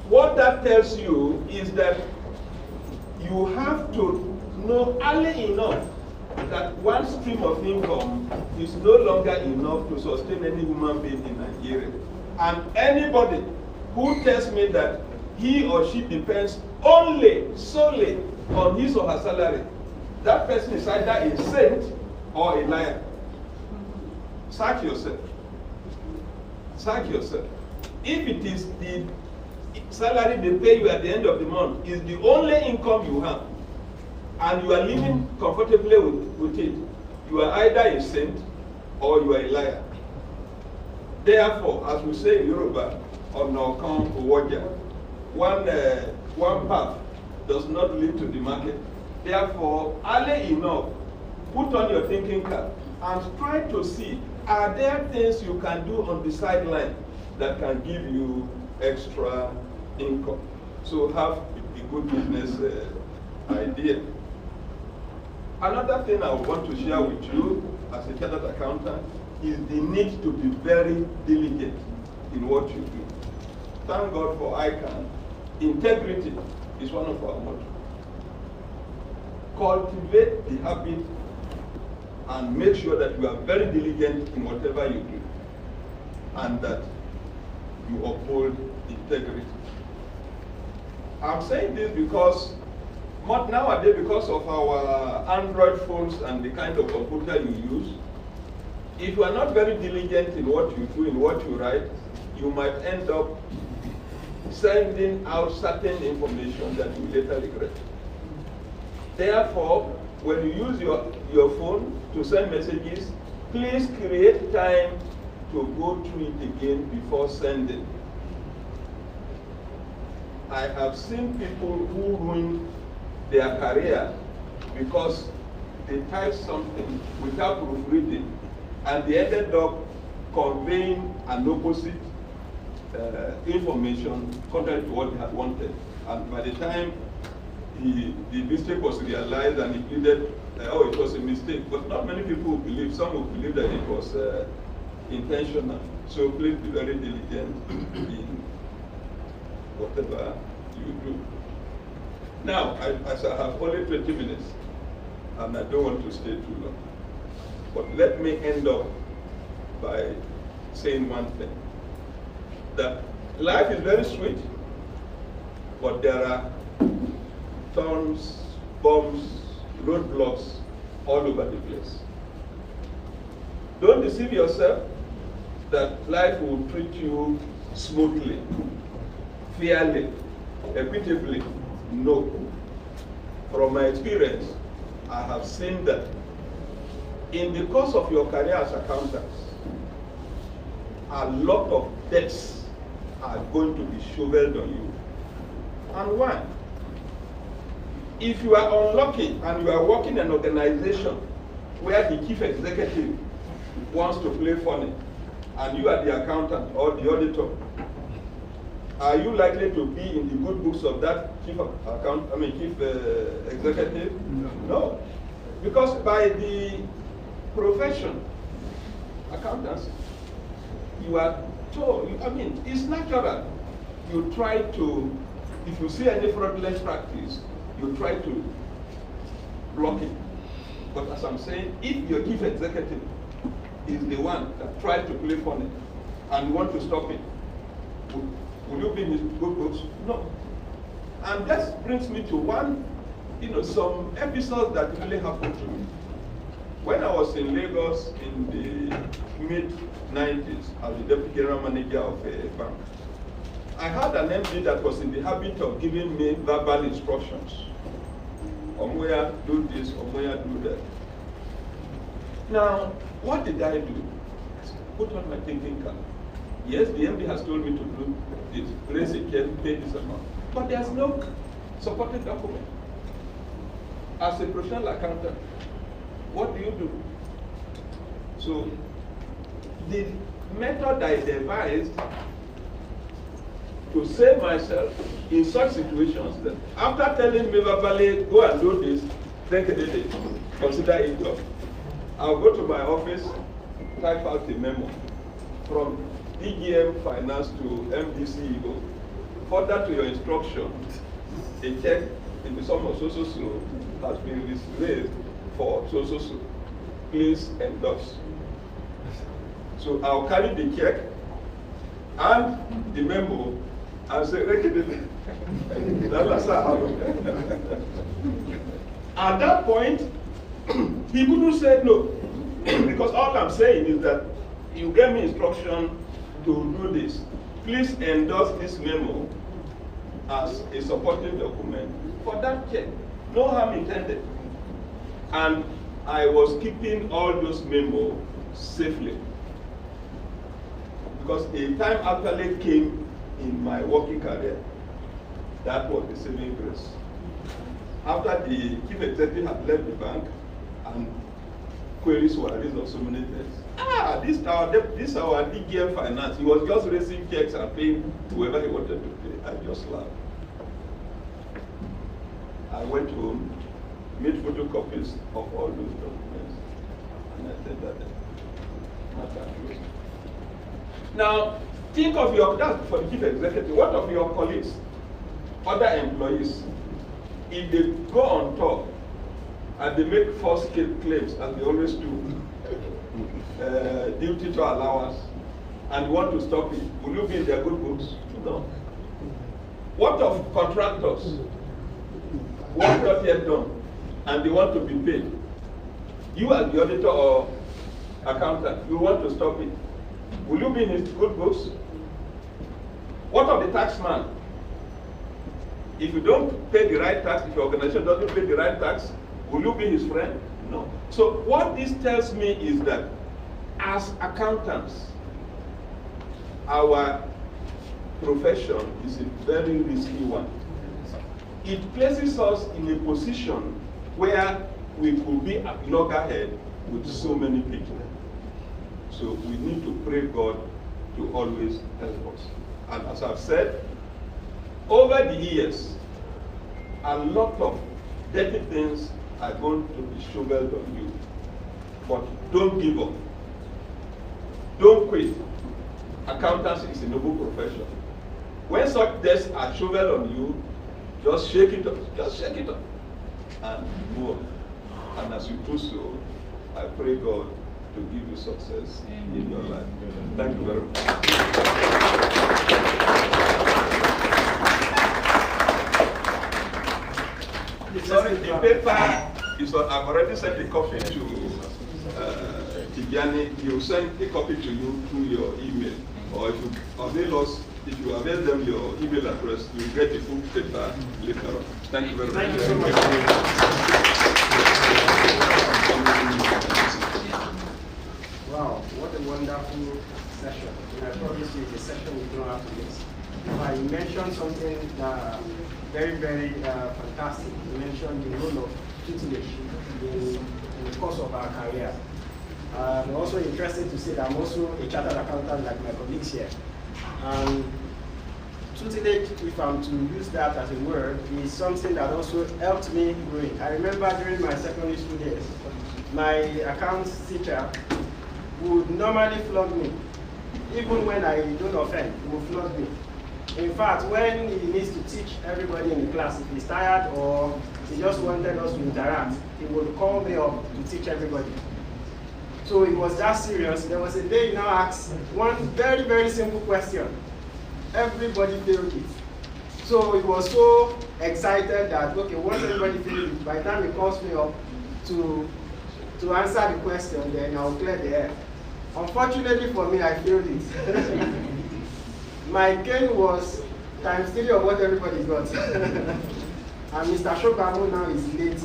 What that tells you is that you have to know early enough that one stream of income is no longer enough to sustain any human being in Nigeria. And anybody who tells me that he or she depends solely on his or her salary, that person is either a saint or a liar. Search yourself. Search yourself. If it is the salary they pay you at the end of the month is the only income you have, and you are living comfortably with it, you are either a saint or you are a liar. Therefore, as we say in Yoruba, Onokan Owoja, one path does not lead to the market. Therefore, early enough, put on your thinking cap and try to see, are there things you can do on the sideline that can give you extra income? So have a good business idea. Another thing I want to share with you as a chartered accountant is the need to be very diligent in what you do. Thank God for ICANN. Integrity is one of our mottos. cultivate the habit and make sure that you are very diligent in whatever you do and that you uphold integrity. I'm saying this because nowadays, because of our Android phones and the kind of computer you use, if you are not very diligent in what you do, in what you write, you might end up sending out certain information that you later regret. Therefore, when you use your phone to send messages, please create time to go through it again before sending. I have seen people who ruin their career because they typed something without proofreading and they ended up conveying an opposite information contrary to what they had wanted. And by the time the mistake was realized and he pleaded, oh, it was a mistake. But not many people will believe. Some will believe that it was intentional. So please be very diligent in whatever you do. Now, as I have only 20 minutes, and I don't want to stay too long, but let me end up by saying one thing. That life is very sweet, but there are thorns, bumps, roadblocks all over the place. Don't deceive yourself that life will treat you smoothly, fairly, equitably. No. From my experience, I have seen that in the course of your career as accountants, a lot of debts are going to be shoveled on you. And why? If you are unlucky and you are working in an organization where the chief executive wants to play funny and you are the accountant or the auditor, are you likely to be in the good books of that chief executive? No. Because by the profession, accountants, you are told, it's natural. You try to, if you see any fraudulent practice, you try to block it. But as I'm saying, if your chief executive is the one that tried to play funny and you want to stop it, will you be in his good books? No. And that brings me to one, some episodes that really happened to me. When I was in Lagos in the mid-90s as the deputy general manager of a bank, I had an MD that was in the habit of giving me verbal instructions. Omwea, do this, Omwea, do that. Now, what did I do? I put on my thinking cap. Yes, the MD has told me to do this, raise a check, pay this amount. But there's no supporting document. As a professional accountant, what do you do? So, the method I devised to save myself in such situations that after telling me verbally, go and do this, take a day, consider it done. I'll go to my office, type out a memo from DGM Finance to MD CEO. Further to your instruction, a check in the sum of so has been raised for so. Please endorse. So I'll carry the check and the memo and say, at that point, he couldn't say no. Because all I'm saying is that you gave me instruction to do this. Please endorse this memo as a supporting document for that check. No harm intended. And I was keeping all those memos safely. Because a time actually came in my working career that was the saving grace. After the chief executive had left the bank and queries were raised on so many things. This our DGM Finance. He was just raising checks and paying whoever he wanted to pay. I just laughed. I went home, made photocopies of all those documents, and I said that matter closed. Now, think of that's for the chief executive. What of your colleagues, other employees? If they go on top and they make false claims, as they always do, duty to allowance, and want to stop it, will you be in their good books? No. What of contractors? Work not yet done, and they want to be paid. You as the auditor or accountant, you want to stop it. Will you be in his good books? What of the tax man? If you don't pay the right tax, if your organization doesn't pay the right tax, will you be his friend? No. So what this tells me is that as accountants, our profession is a very risky one. It places us in a position where we could be at loggerhead with so many people. So we need to pray God to always help us. And as I've said, over the years, a lot of dirty things are going to be shoveled on you. But don't give up. Don't quit. Accountancy is a noble profession. When such debts are shoveled on you, just shake it up. Just shake it up. And move on. And as you do so, I pray God to give you success in your life. Thank you very much. Sorry, the paper is on. I've already sent a copy to Tigiani. He will send a copy to you through your email. Or if you avail us, if you avail them your email address, you will get the full paper later on. Thank you very much. Thank you so much. Wow, what a wonderful session. And I promise you it's a session we don't have to miss. You mentioned something that very, very fantastic. You mentioned the role of tutelage in the course of our career. I'm also interested to say that I'm also a chartered accountant like my colleagues here. Tutelage, if I'm to use that as a word, is something that also helped me growing. I remember during my secondary school days, my accounts teacher would normally flog me. Even when I don't offend, he would flog me. In fact, when he needs to teach everybody in the class, if he's tired or he just wanted us to interact, he would call me up to teach everybody. So it was that serious. There was a day he now asked one very, very simple question. Everybody failed it. So he was so excited that, okay, once everybody failed it, by the time he calls me up to answer the question, then I'll clear the air. Unfortunately for me, I failed it. My gain was times 3 of what everybody got. And Mr. Shokamu now is late.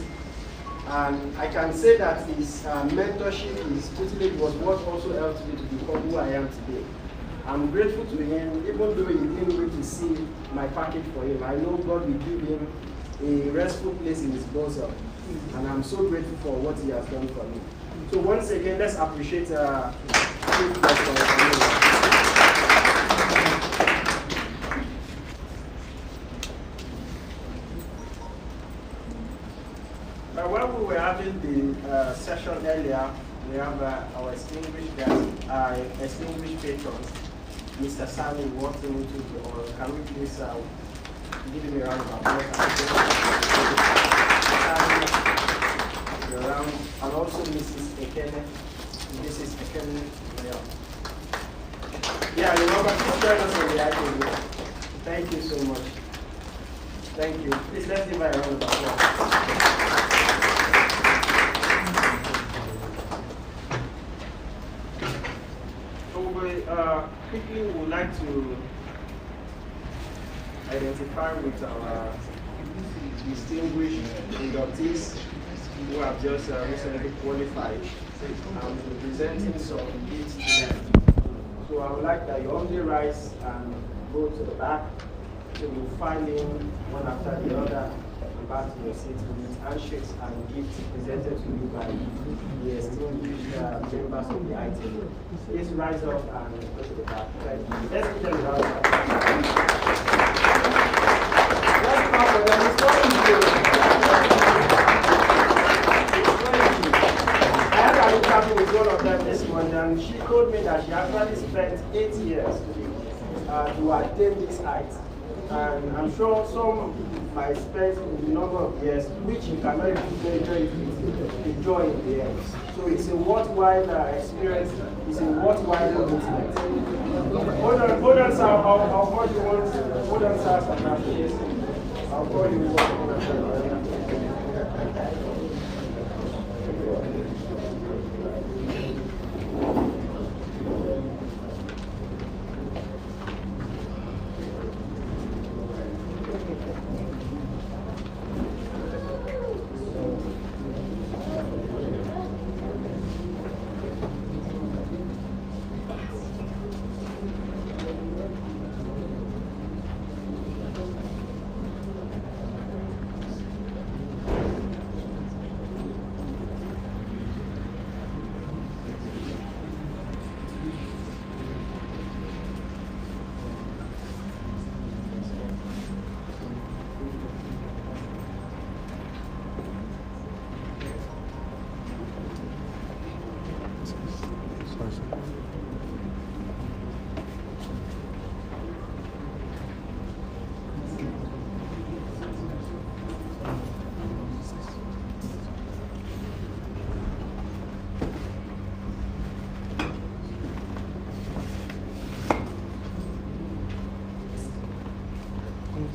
And I can say that his mentorship, his tutelage was what also helped me to become who I am today. I'm grateful to him, even though he didn't wait to see my package for him. I know God will give him a restful place in his bosom. And I'm so grateful for what he has done for me. So once again, let's appreciate when we were having the session earlier, we have our distinguished guests, distinguished patrons, Mr. Sami walking into the, or can we please give him a round of applause? Around, and also Mrs. Ekene. Mrs. Ekene. Yeah, remember, please join us on the item. Thank you so much. Thank you. Please let's give her a round of applause. Quickly, we would like to identify with our distinguished inductees who have just recently qualified and presenting some gifts to them. So I would like that you only rise and go to the back. So we'll file in one after the other and back to your seats with handshakes and gifts presented to you by the distinguished members of the item. Please rise up and go to the back. Let's give them a round of applause. Let's clap for them. It's not easy. I had a interview with one of them this morning, and she told me that she actually spent 8 years to attain this height. And I'm sure some might spend a number of years, which you cannot even measure it with the joy in the end. So it's a worthwhile experience, it's a worthwhile commitment. Hold on, sir. I'll call you once. Hold on, sir. I'll call you once.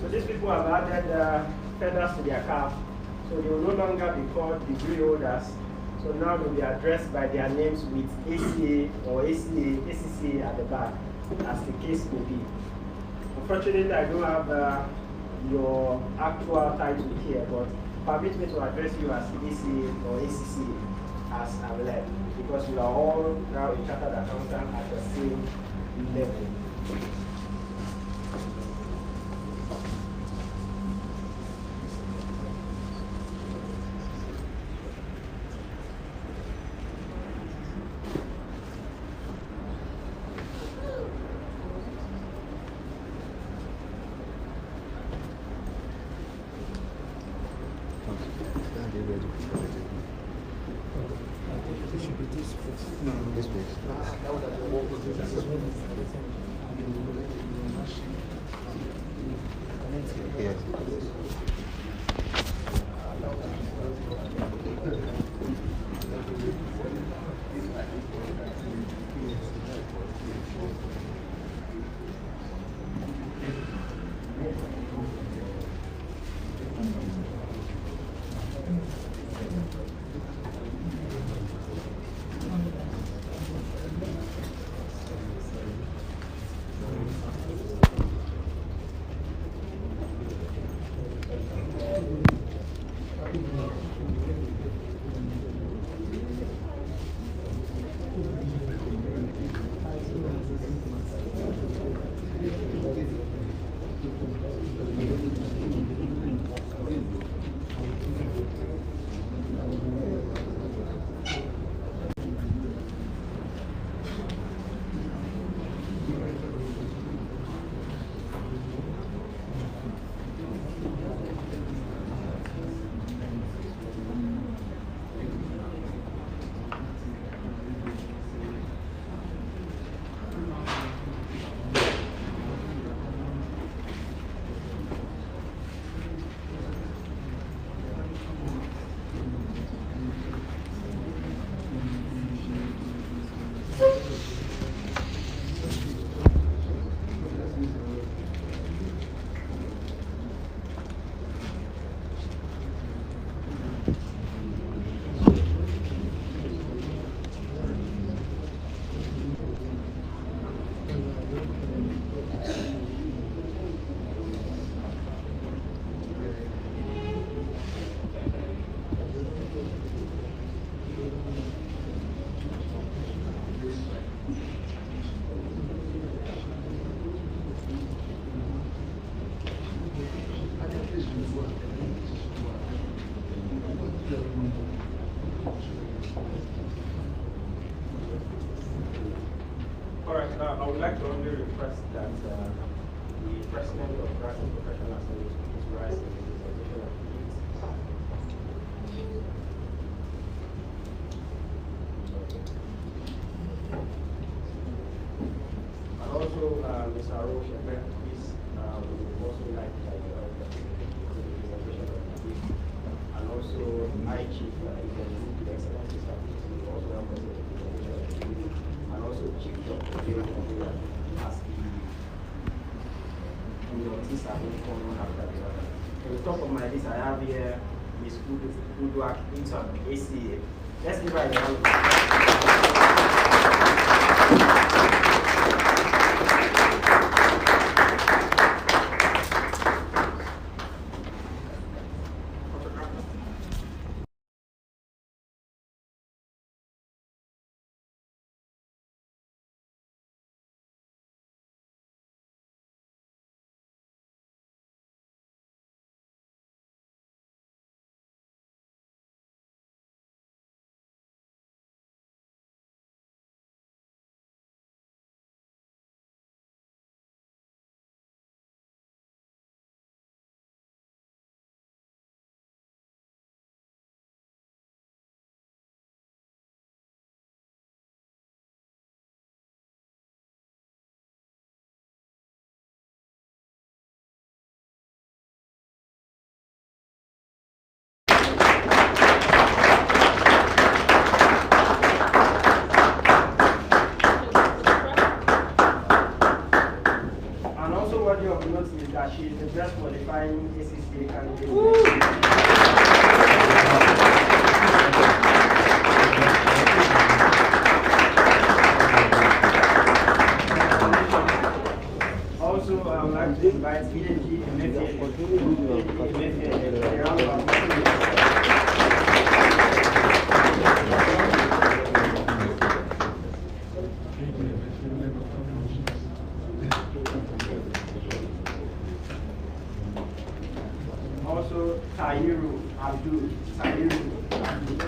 So these people have added feathers to their cap, so they will no longer be called degree holders. So now they'll be addressed by their names with ACA or ACCA at the back, as the case may be. Unfortunately, I don't have your actual title here, but permit me to address you as ACA or ACCA as I'm led, because you are all now a chartered accountant at the same level. This place. Yes. I would like to only request that the president of Bratim Professional Service is rise in the presentation of the and also, Mr. Roche, please, we would also like to these are being come one after the other. On the top of my list, I have here Miss Uduak Eaton, ACA. Let's give her a round of that she is the best qualifying ACCA candidate. Also, I would like to invite ENG also Tayiru Abdul. Tayiru Abdul,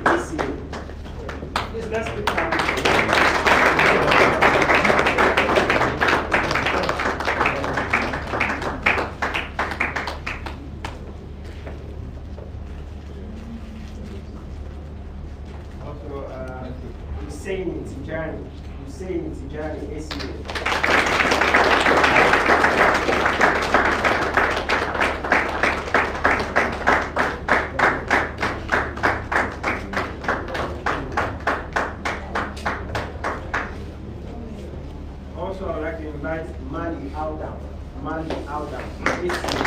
ACA. Please let's pick Hussein Tijani, ACA. Also, I would like to invite Mali Aldam, ACA.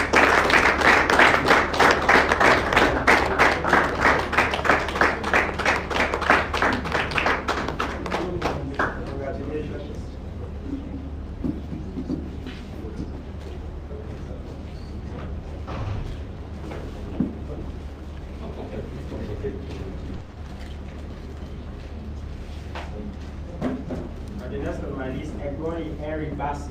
The next on my list, Egori Eri Bassi.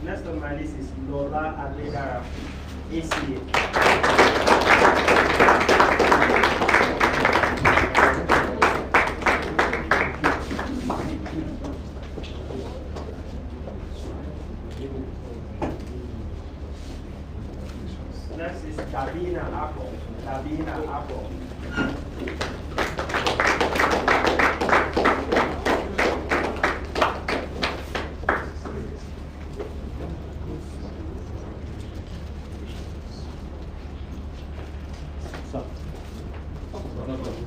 Next on my list is Lola Adegara, ACA. Next is Davina Apple.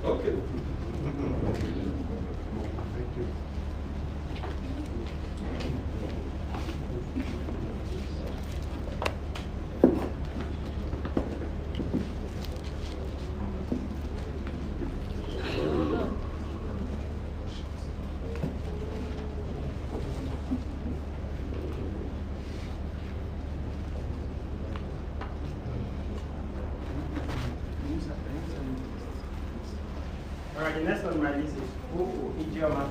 Okay. Alright, the next on my list is Oko Ijoma.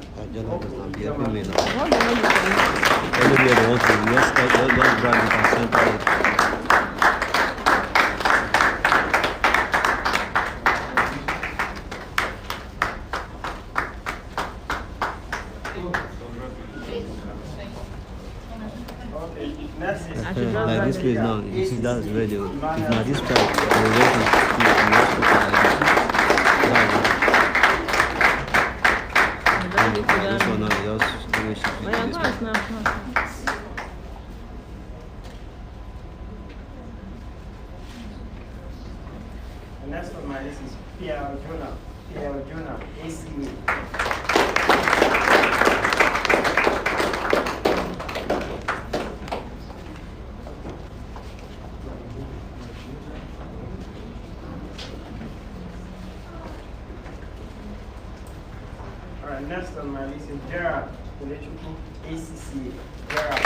Okay, next is Like this place now, you see that's radio. If not this part, the radio is right, next on my list is Gerard, Electrical ACCA. Gerard.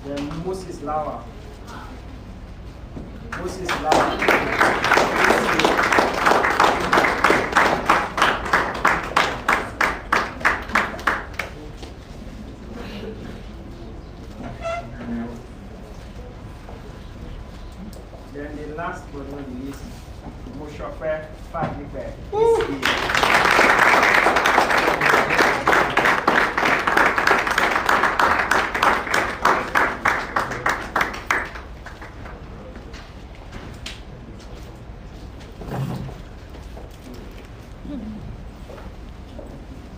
Then Moses Lawa. Moses Lawa. Then the last but not least, Moshofe Fadipe.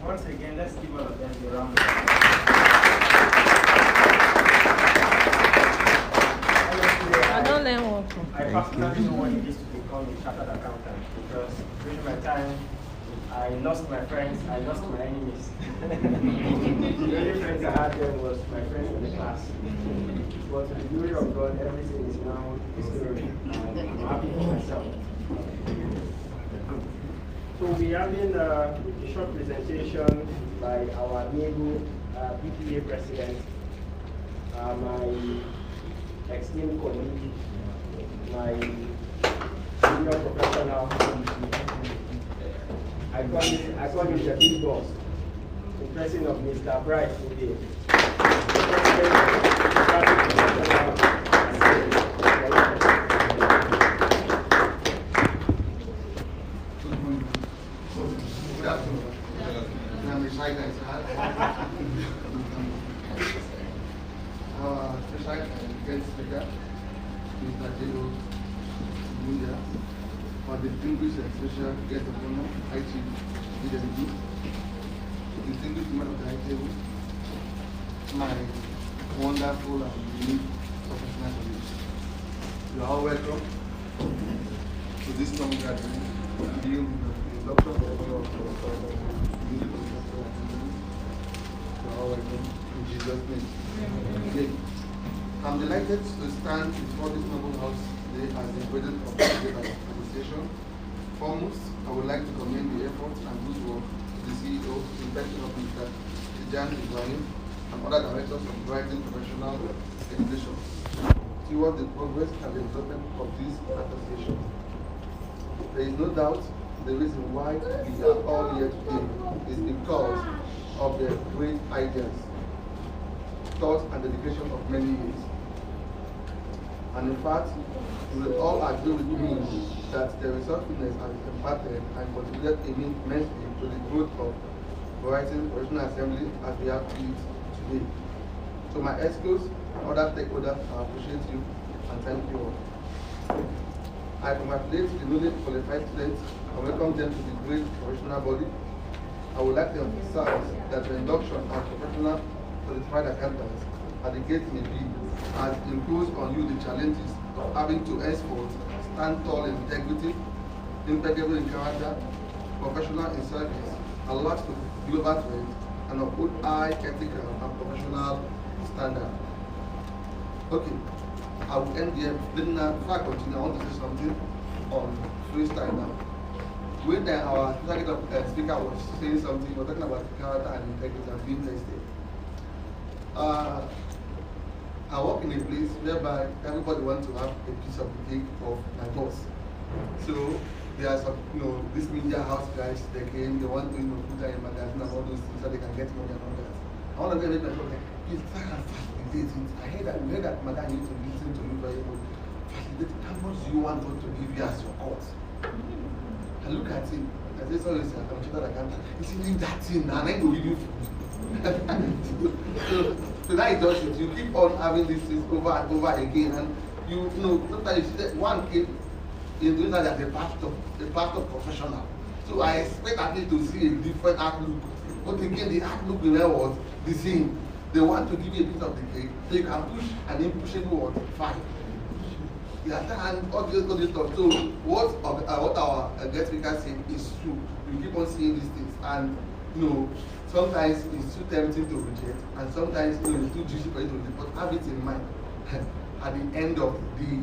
Once again, let's give all of them a round of applause. I don't learn what. I personally don't want this to become a chartered accountant because during my time, I lost my friends, I lost my enemies. The only friends I had then was my friends in the class. But to the glory of God, everything is now history, and I'm happy for myself. So we're having a short presentation by our new BPA president, my esteemed colleague, my senior professional. I call him the big boss, the president of Mr. Bright today. Good afternoon. I'm reciting. Our special guest speaker, Mr. Jelo Mundia, our distinguished and special guest of honor, IT DWD, distinguished member of the high table, my wonderful and unique professional colleagues. You are all welcome to this long gathering. You are all welcome in Jesus' name. Okay. I'm delighted to stand before this noble house today as the president of the association. Foremost, I would like to commend the efforts and good work of the CEO, in person of Mr. Tijan Ibrahim, and other directors of Bratim Professional Education towards the progress and development of this association. There is no doubt the reason why we are all here today is because of the great ideas, thoughts, and dedication of many years. And in fact, you will all agree with me that the resourcefulness has imparted and contributed immensely to the growth of Bratim Professional Assembly as we have it today. To my excuse, other stakeholders, I appreciate you and thank you all. I congratulate the newly qualified students and welcome them to the great professional body. I would like to emphasize that the induction as professional certified accountants at the gate may be has imposed on you the challenges of having to henceforth stand tall in integrity, impeccable in character, professional in service, alert to global trends, and uphold high ethical and professional standards. Okay, I will end here. Then before I continue, I want to say something on freestyle now. When our speaker was saying something, we were talking about character and integrity and being tested. I work in a place whereby everybody wants to have a piece of the cake of my boss. So there are some, this media house guys, they came, they want to put that in magazine and all those things so they can get money and all that. I want to get it, please try and facilitate it. I heard that madam needs to listen to you very much. Facilitate, how much do you want God to give you as your court? I look at him, I say, sorry sir, I'm sure that I can't. He said, leave that thing and I go give you food. So that is just it. You keep on having these things over and over again, and sometimes you see that one kid is doing that as a pastor professional. So I expect at least to see a different outlook. But again, the outlook will never was the same. They want to give you a piece of the cake, so you can push an impushable 5. Yeah, and all this stuff. So what our guest speaker said is true. We keep on seeing these things, and sometimes it's too tempting to reject, and sometimes it's too juicy for you to reject. But have it in mind. At the end of the day,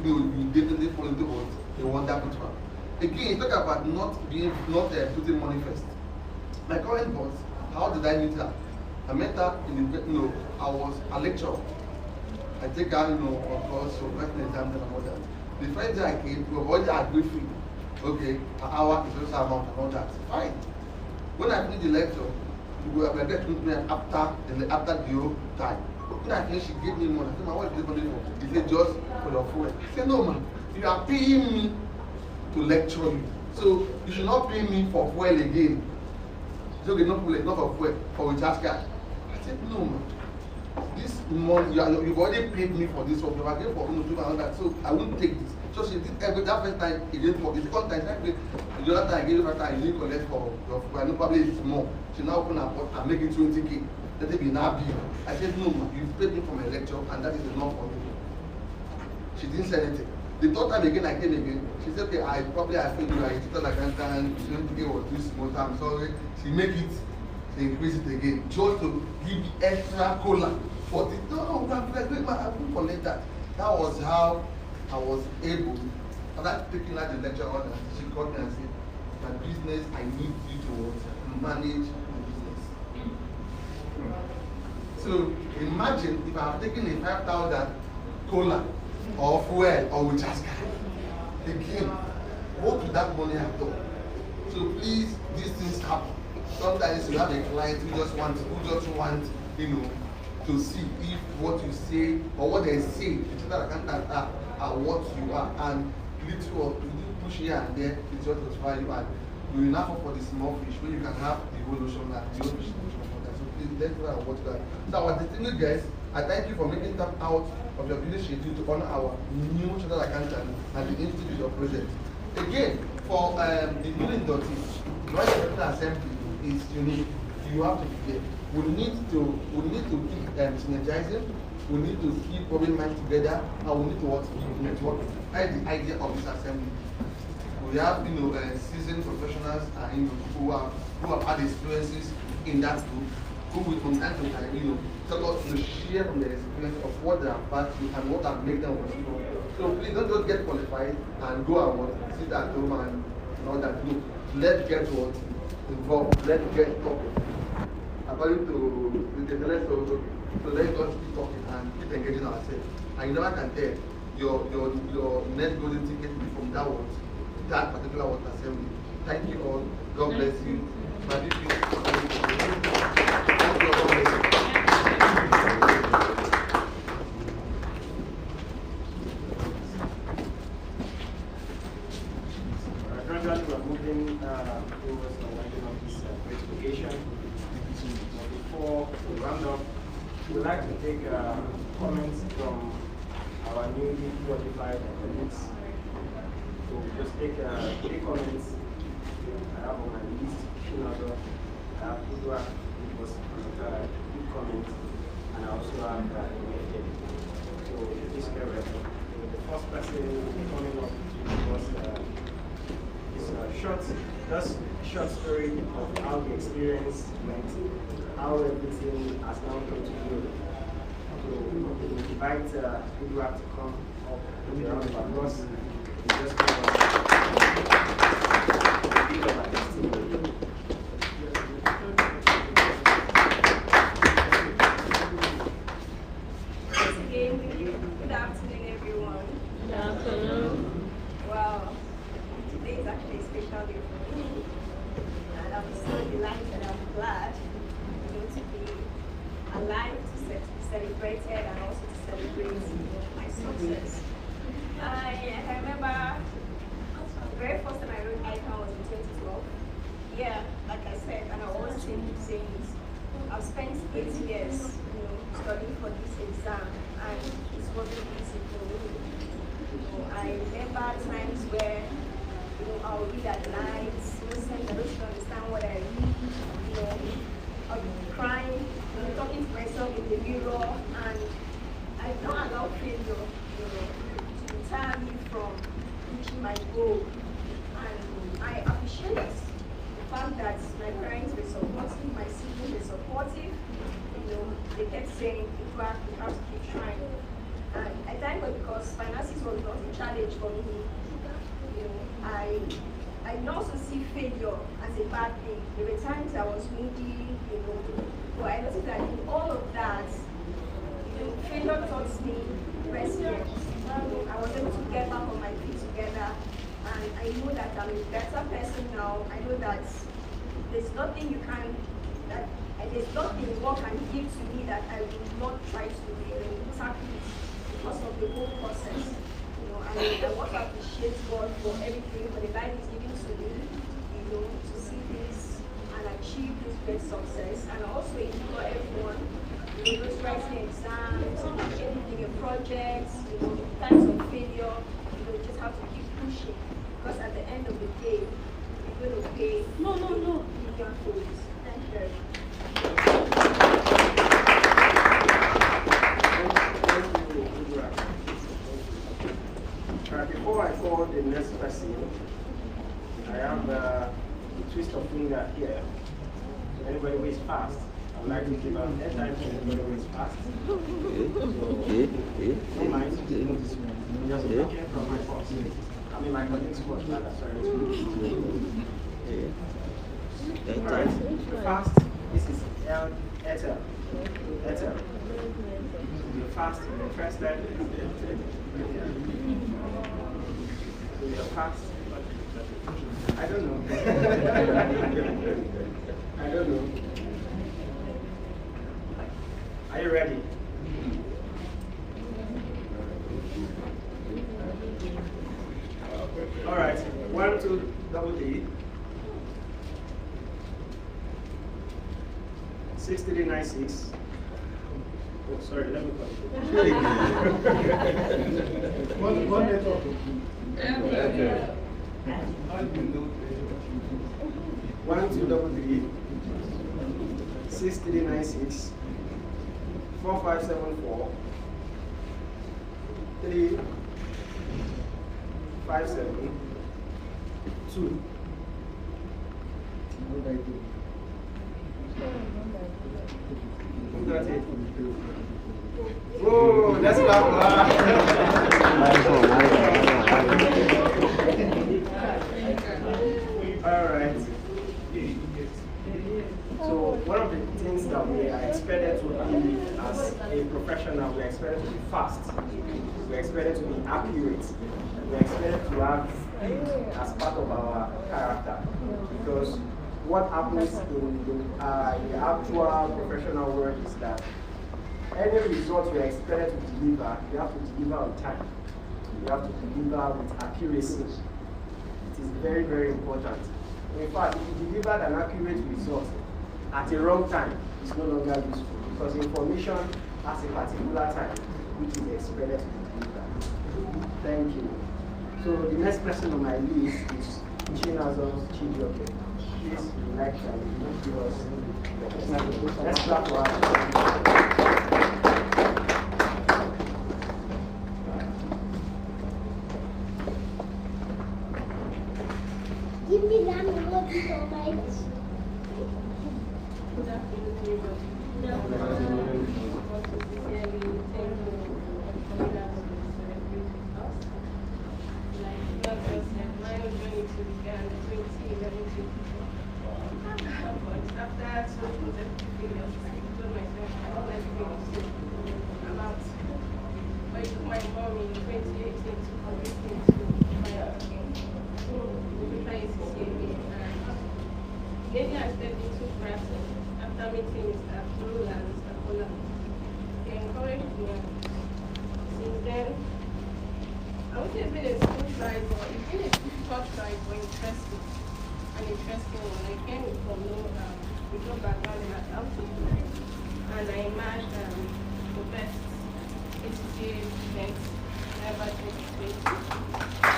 you definitely fall into what a wonderful to have. Again, you talk about not putting money first. My current boss, how did I meet her? I met her in the, I was a lecturer. I take her, of course, so writing exams and all that. The first day I came, we were already agreed fee. Okay, an hour is also amount and all that. Fine. When I finished the lecture, we were getting to me after the time. When I finished, she gave me money. I said, what is this money for? He said, just for your food. I said, no, man, you are paying me to lecture you. So you should not pay me for fuel again. It's okay, not for fuel, for recharge card. I said, no, man. This money, you've already paid me for this work. You are getting for me to do all that. So I won't take this. So she did that first time, it didn't work. The second time, the other time I gave her time, you didn't collect for your food. I know probably it's more. She now open her pot and make it 20K. Let it be now big. I said, no, man, you paid me for my lecture, and that is enough for me. She didn't say anything. The third time again, I came again. She said, okay, I feel you are a digital accountant, 20K was too small, I'm sorry. She make it, she increase it again, just to give the extra cola. For the, no, I won't collect that. That was how I was able, after taking out the lecture on, she called me and said, my business, I need you to manage my business. So imagine if I have taken a 5,000 cola or fuel or recharge card, again, what would that money have done? So please, these things happen. Sometimes you have a client who just want, to see if what you say or what they say, that accountant are what you are, and little or push here and there is just to try you, and you will not for the small fish where you can have the whole ocean and the whole fish. So please let's try and watch that. So our distinguished guests, I thank you for making time out of your busy schedule to honor our new chartered accountant and the institute of present. Again, for the new inductees, Joint General Assembly is unique. You have to be there. We need to keep synergizing. We need to keep putting minds together, and we need to keep networking. That's the idea of this assembly. We have, seasoned professionals and who have had experiences in that group, who will from time to time, tell us to share from their experience of what they have passed through and what have made them possible. So please don't just get qualified and go and sit at home and all that. No, let's get involved. Let's get talking. According to the let's so let's just keep talking and keep engaging ourselves. And you never can tell your next golden ticket will be from that particular water assembly. Thank you all. God bless you. Thank you. Gradually, we are moving towards the winding of this great occasion. Before we round up, we would like to take comments from our newly qualified colleagues. So just take 3 comments. I have on my list, Shinazo, I have Udwa, which was a good comment, and I also have So please get ready. The first person coming up was just short story of how the experience went, how everything has now come to you. So we invite Udwa to come up with a round of applause. Just give us a bit of a testimony. Once again, good afternoon, everyone. Good afternoon. Wow, today is actually a special day for me, and I'm so delighted and I'm glad to be alive to celebrate it and also to celebrate my success. I remember the very first time I wrote icon was in 2012. Yeah, like I said, and I always saying this. I've spent 8 years, studying for this exam, and it wasn't easy for me. I remember times where, I'll read at night, most times I don't understand what I read. I'll be crying, talking to myself in the mirror, and I don't allow failure, to deter me from reaching my goal. And I appreciate the fact that my parents were supportive, my siblings were supportive. They kept saying, you have to keep trying. And I thank God because finances was not a challenge for me. I also see failure as a bad thing. There were times I was needy, but I noticed that in all of that, failure taught me resilience. I was able to get back on my feet together, and I know that I'm a better person now. I know that there's nothing there's nothing God can give to me that I will not try to tackle it because of the whole process. And I want to appreciate God for everything, for the life He's giving to me, to see this and achieve this great success. And also implore everyone, those writing exams, anything, a project, times of failure, just have to keep pushing. Because at the end of the day, you're going to pay million folds. Thank you very much. Before I call the next person, I have a twist of finger here. Anybody who is fast, I would like to give out airtime to anybody who is fast. No mind. Just looking from my boss. I mean my colleague's boss, rather, sorry. Alright, fast. This is Ethel. You're fast, you're interested. So you're fast. I don't know. I don't know. Are you ready? All right. 1, 2, double D. 6396. Oh, sorry, let me call it. One network. 1, 2, double 3. 6396. 4574. 3, 5, 7, 2. Who got it? Oh, that's loud. All right. So one of the things that we are expected to be as a professional, we are expected to be fast. We are expected to be accurate. We are expected to have it as part of our character. Because what happens in the actual professional world is that any result you are expected to deliver, you have to deliver on time. You have to deliver with accuracy. It is very, very important. In fact, if you deliver an accurate result at a wrong time, it's no longer useful because information has a particular time which is expected to be delivered. Thank you. So the next person on my list is Chinazon Chidioke. Please, would like to give us the let's clap for her. Give me that what you told me. Good afternoon, everybody. Good afternoon. Thank you for celebrating us. Like God just said, my own journey to began in 2011. But after so positive failures, I told myself I don't like failures. I'm out. But it took my mom in 2018 to convince me to try out again. To try CCA. Maybe I stepped into Bratim after meeting Mr. Abdul and Mr. Kola. They encouraged me. Since then, I would say it's been a smooth ride, but it's been a difficult ride, but interesting. An interesting one. I came from no background in accounting, and I emerged the best HCA student ever 2020.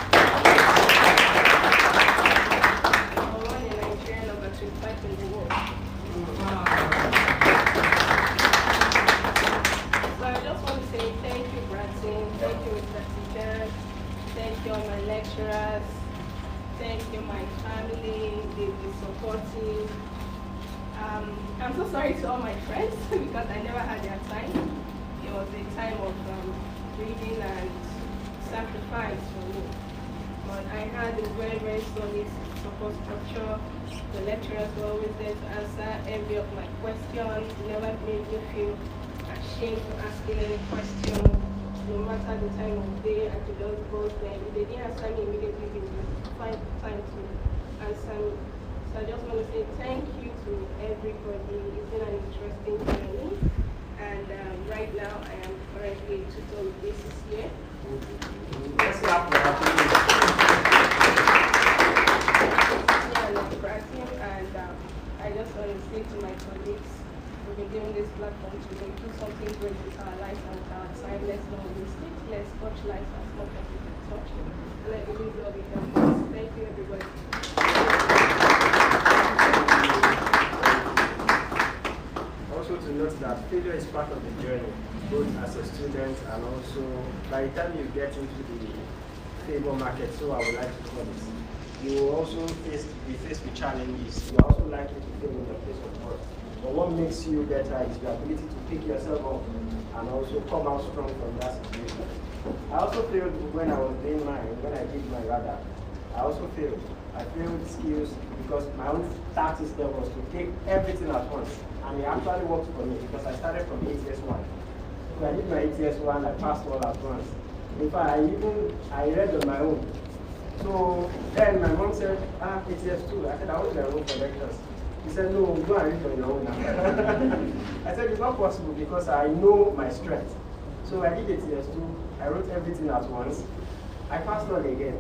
In the world. So I just want to say thank you, Bratim, thank you, Mr. Teacher, thank you, all my lecturers, thank you, my family, they've been supportive. I'm so sorry to all my friends because I never had their time. It was a time of reading and sacrifice for me. But I had a very, very solid support structure. The lecturers were always there to answer every of my questions. Never made me feel ashamed for asking any question. No matter the time of day, I could just go there. If they didn't answer me immediately, they would find time to answer me. So I just want to say thank you to everybody. It's been an interesting journey. And right now, I am currently a tutor with this year. Let's clap for her. Bratim, and I just want to say to my colleagues, we've been doing this platform to do something great with our lives and our time. Let's not mistake, let's touch lives as much as we can touch. And I believe love will help us. Thank you, everybody. Also to note that failure is part of the journey, both as a student and also by the time you get into the labor market, so I would like to call it, you will also be faced with challenges. You are also likely to fail in your place of work. But what makes you better is your ability to pick yourself up and also come out strong from that situation. I also failed when I was doing when I did my radar. I also failed. I failed skills because my own tactics there was to take everything at once. And it actually worked for me because I started from ATS 1. So I did my ATS 1, I passed all at once. In fact, I read on my own. So then my mom said, ATS 2. I said, I want to enroll for lectures. He said, no, go and read on your own now. I said, it's not possible because I know my strength. So I did ATS 2. I wrote everything at once. I passed on again.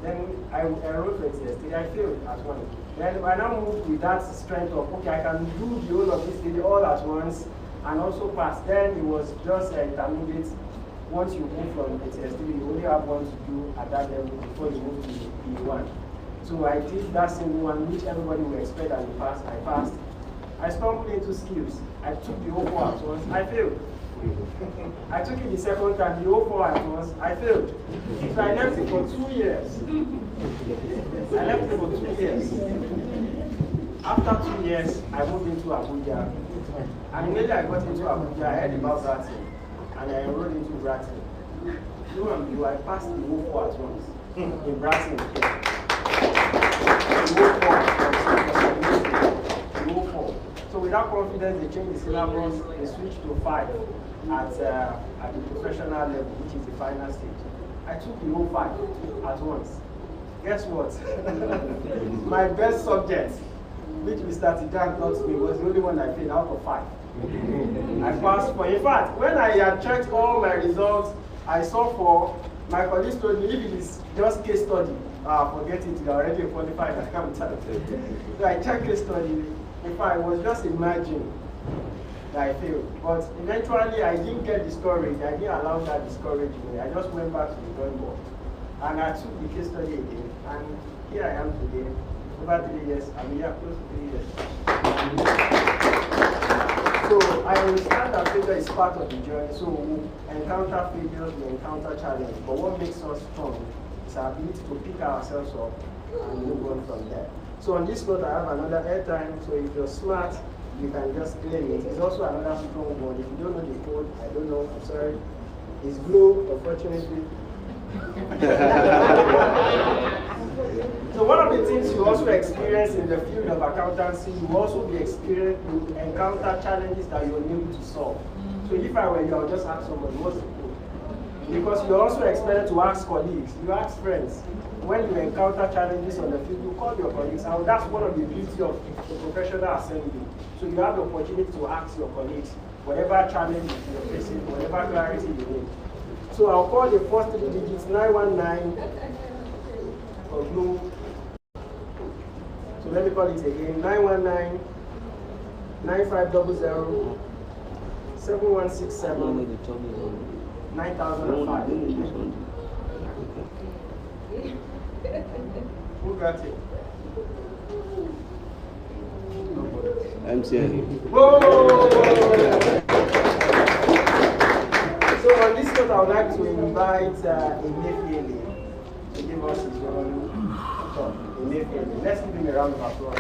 Then I enrolled for ATS 3. I failed at once. Then I now moved with that strength of, okay, I can do the whole of this thing all at once and also pass. Then it was just intermediate. Once you move from ATS 3, you only have one to do at that level before you move to P1. So I did that single one, which everybody would expect and you pass. I passed. I stumbled into skills. I took the O4 at once. I failed. I took it the second time, the O4 at once. I failed. So I left it for 2 years. I left it for 2 years. After 2 years, I moved into Abuja. And immediately I got into Abuja, I heard about Bratim. And I enrolled into Bratim. I passed the O4 at once. In Bratim. The O4. So with that confidence, they changed the syllabus, they switched to 5 at the professional level, which is the final stage. I took the O5 at once. Guess what? My best subject, which Mr. Tijan taught me, was the only one I failed out of 5. I passed 4. In fact, when I had checked all my results, I saw 4. My colleagues told me, if it is just case study, forget it, you are already a qualified accountant. So I checked case study. In fact, I was just imagining that I failed. But eventually, I didn't get discouraged. I didn't allow that discourage me. I just went back to the drawing board. And I took the case study again. And here I am today, over 3 years. I'm here close to 3 years. So I understand that failure is part of the journey. So we encounter failures, we encounter challenges. But what makes us strong is our ability to pick ourselves up and move on from there. So on this note, I have another airtime. So if you're smart, you can just claim it. It's also another strong word. If you don't know the code, I don't know, I'm sorry. It's blue, unfortunately. So one of the things you also experience in the field of accountancy, you also you encounter challenges that you're able to solve. So if I were you, I would just ask somebody, what's the code? Because you're also expected to ask colleagues, you ask friends. When you encounter challenges on the field, you call your colleagues. And that's one of the beauty of the professional assembly. So you have the opportunity to ask your colleagues whatever challenge you're facing, whatever clarity you need. So I'll call the first 3 digits 919 for blue. So let me call it again 919 9500 7167 9005. Who got it? MCN. Whoa! So on this note, I would like to invite Emefiele to give us his own talk. Emefiele. Let's give him a round of applause.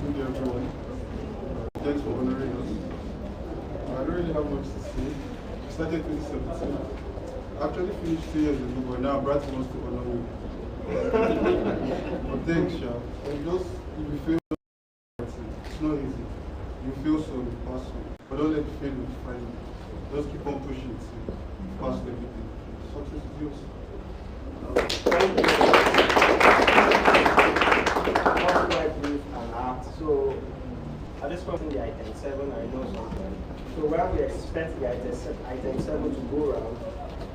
Good day, everyone. Thanks for honoring us. I don't really have much to say. started 2017. Actually finished 2 years ago, but now Bratim wants to honor me. But thanks, Sha. And just, if you feel it's not easy. You feel so, you pass so. But don't let the failure define you. Just keep on pushing it. Pass everything. Success is yours. Thank you. What's my brief and act? So, at this point in the item 7, I know something. So, while we expect the item 7 to go around,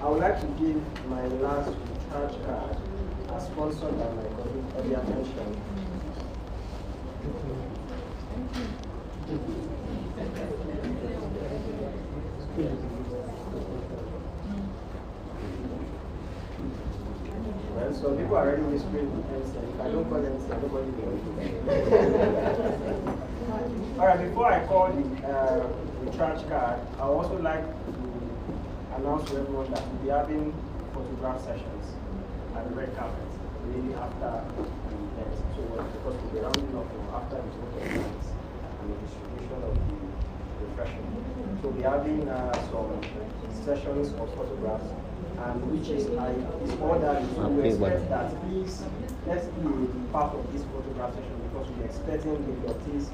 I would like to give my last recharge card as sponsored by my colleague earlier mentioned. Well, so people are already whispering MC. If I don't call MC, nobody will. Alright, before I call the recharge card, I would also like to announce to everyone that we'll be having photograph sessions at the red carpet, really after the event. So, because we'll be rounding up after the photographs and the distribution of the refreshment. So, we'll be having some sessions of photographs, and which is ordered. So, we expect that please, let's be part of this photograph session because we're expecting the inductees,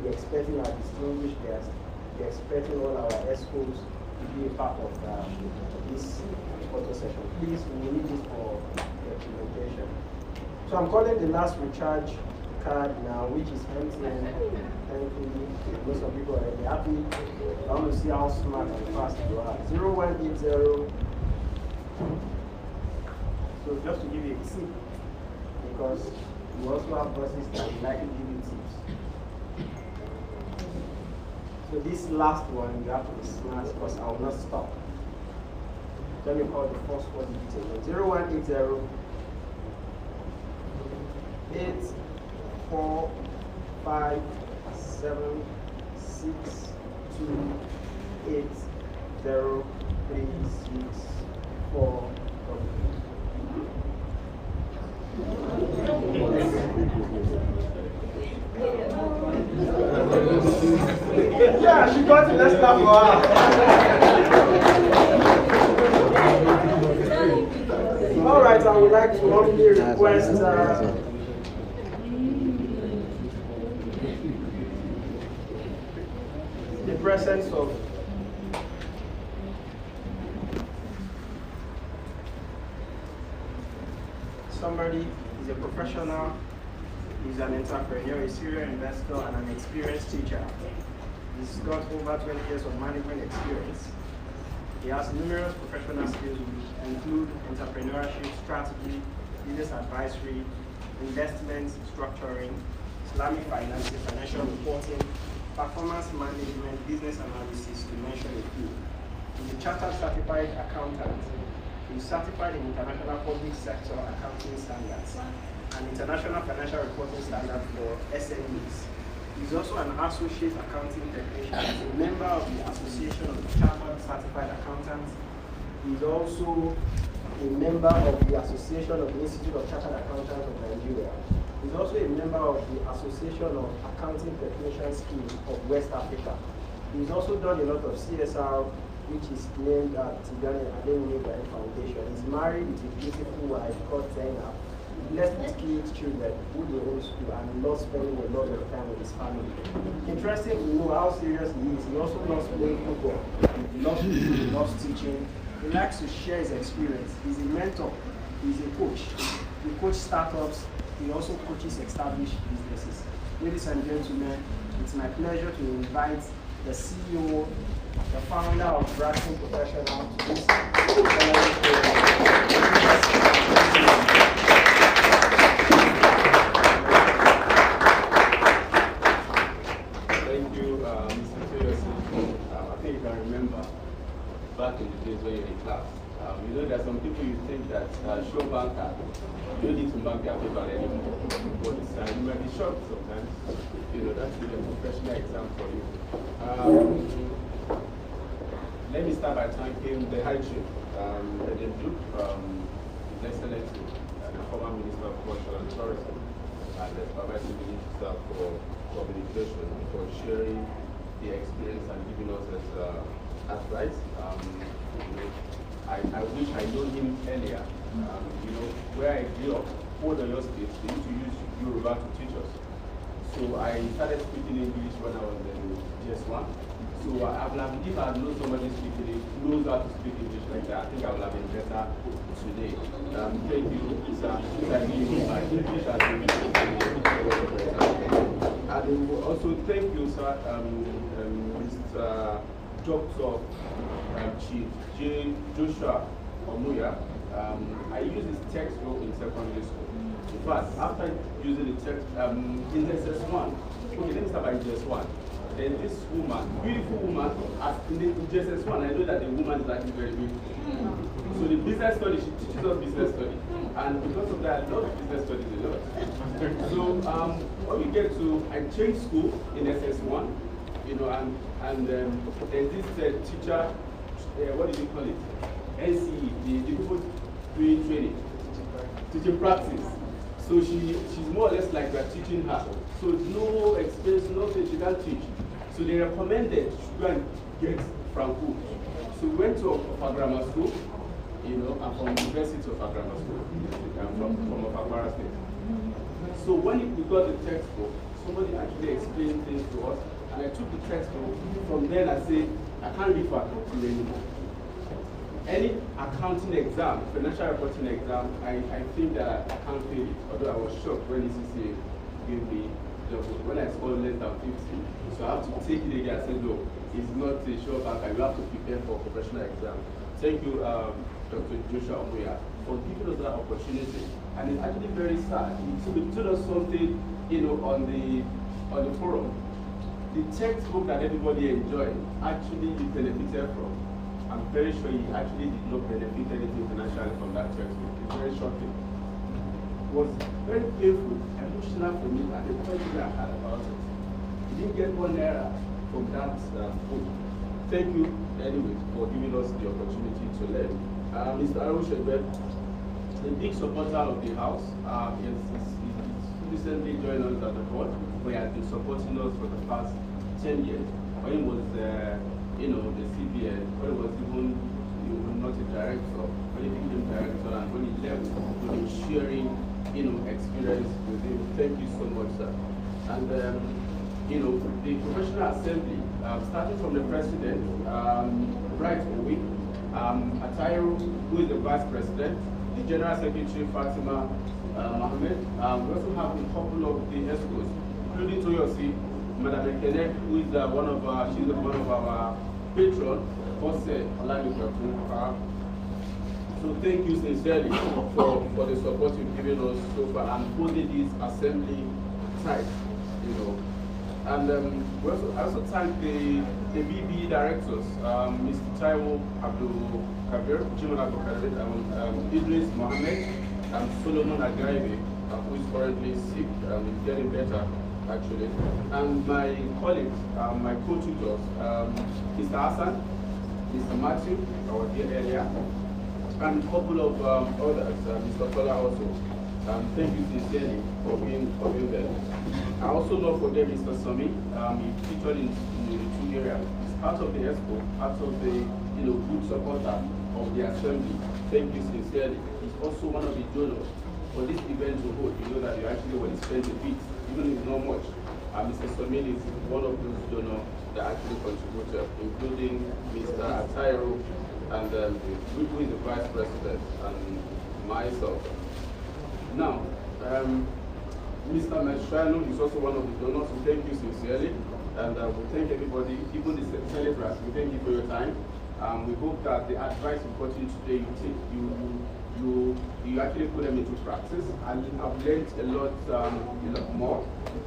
we're expecting our distinguished guests, we're expecting all our escorts to be a part of this photo session. Please, we need this for documentation. So I'm calling the last recharge card now, which is MTN. Thankfully, most of people are already happy. I want to see how smart and fast you are. 0180. So just to give you a tip, because we also have bosses that would like to give you tips. So this last one, you have to be smart because I will not stop. Let me call the first one detail. 0180 84576280364. Yeah, she got it. Let's clap for her. All right, I would like to humbly request the presence of somebody who is a professional, he's an entrepreneur, a serial investor, and an experienced teacher. He's got over 20 years of management experience. He has numerous professional skills which include entrepreneurship, strategy, business advisory, investments, structuring, Islamic financing, financial reporting, performance management, business analysis, to mention a few. He's a chartered certified accountant. He's certified in international public sector accounting standards and international financial reporting standards for SMEs. He's also an associate accounting technician. He's a member of the Association of Chartered Certified Accountants. He's also a member of the Association of the Institute of Chartered Accountants of Nigeria. He's also a member of the Association of Accounting Technicians of West Africa. He's also done a lot of CSR, which is named Tigani Adeniyi Foundation. He's married with a beautiful wife called Zainab. Blessed with 8 children who they homeschool and loves spending a lot of time with his family. Interesting to know how serious he is. He also loves playing football. He loves people, he loves teaching. He likes to share his experience. He's a mentor. He's a coach. He coaches startups. He also coaches established businesses. Ladies and gentlemen, it's my pleasure to invite the CEO, the founder of Bratim Professional to this. Thank you, Mr. Taylorson. I think you can remember back in the days when you were in class. You know, there are some people you think that show banker, you don't need to bank their paper anymore. But you might be shocked sometimes. You know, that's really a professional exam for you. Let me start by thanking the High Chief, President Duke, His Excellency, the former Minister of Culture and Tourism, and the Supervisory Minister for Communication for sharing the experience and giving us this advice. I wish I known him earlier. Where I grew up, Old Oyo State, they used to use Yoruba to teach us. So I started speaking English when I was in GS1. So if I had known somebody knows how to speak English like that, I think I would have been better today. Thank you. My English has been and also thank you, sir, Mr. Dr. Chief J. Joshua Omuya. I used his textbook in secondary school. In fact, after using the text in SS1, okay, let me start by SS1. Then this woman, beautiful woman, as in the SS1, I know that the woman is actually very beautiful. So the business study, she teaches us business study. And because of that, I love business studies a lot. So when we get to, I changed school in SS1, and there's this teacher, what do you call it? NCE, the people doing training, teaching practice. So she's more or less like we're teaching her. So no expense, nothing, she can't teach. So they recommended she go and get Franco. So we went to a grammar school, I'm from the University of Grammar School. I'm from Akwara State. So when we got the textbook, somebody actually explained things to us, and I took the textbook. From then I said, I can't read for accounting anymore. Any accounting exam, financial reporting exam, I think that I can't fail it. Although I was shocked when ECCA gave me when I scored less than 50. So I have to take it again and say, no, it's not a sure back, and you have to prepare for a professional exam. Thank you, Dr. Joshua Omuya, for giving us that opportunity. And it's actually very sad. So we told us something, on the forum. The textbook that everybody enjoyed, actually you benefited from. I'm very sure he actually did not benefit anything financially from that textbook. It's very shocking. It was very painful, emotional for me, and the question I had about it. He didn't get one error from that book. Thank you, anyway, for giving us the opportunity to learn. Mr. Arushebe, the big supporter of the house, he's recently joined us at the board, but he has been supporting us for the past 10 years. When he was, the CBN, when he was even not a director, when he became director, and when he left, when he was sharing, experience with him. Thank you so much, sir. And the professional assembly, starting from the president, right away, Atairo, who is the vice president, the general secretary, Fatima Mohammed. We also have a couple of the ESCOs, including Toyosi, Madam Ekene, who is one of our patrons, Jose Olanikwekun. So thank you sincerely for the support you've given us so far and holding this assembly tight, And I also thank the BB directors, Mr. Taiwo Abdul Kabir, Jimon Abdul Kabir, Idris Mohammed, and Solomon Agaibe, who is currently sick and is getting better, actually. And my colleagues, my co-tutors, Mr. Hassan, Mr. Matthew, our dear earlier, and a couple of others, Mr. Tola also. Thank you sincerely for being there. I also not forget Mr. Sami. He featured in the two areas. He's part of the ESCO, part of the good supporter of the assembly. Thank you sincerely. He's also one of the donors for this event to hold. You know that you actually want to spend a bit, even if not much. Mr. Sami is one of those donors that actually contributed, including Mr. Atairo and who is the vice president and myself. Now, Mr. Meshrano is also one of the donors, so thank you sincerely. And we thank everybody, even the celebrants, we thank you for your time. We hope that the advice we got you today, you actually put them into practice. And I've learned a lot more.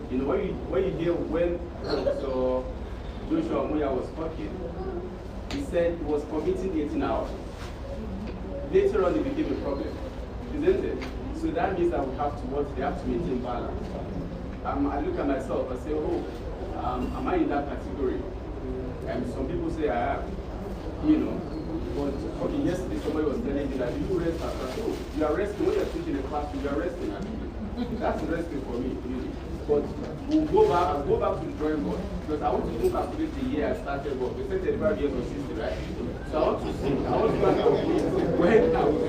When you hear when Dr. Joshua Omuya was talking, he said he was committing 18 hours. Later on, it became a problem, isn't it? So that means that we have to maintain balance. I look at myself and say, am I in that category? And some people say I am, But okay, yesterday somebody was telling me that you rest after. You are resting when you're teaching a class, you are resting actually. That's interesting for me, really. But I'll go back to the drawing board because I want to look at the year I started work. They said 35 years or 60, right? So I want to see, I want to go and complete when I will,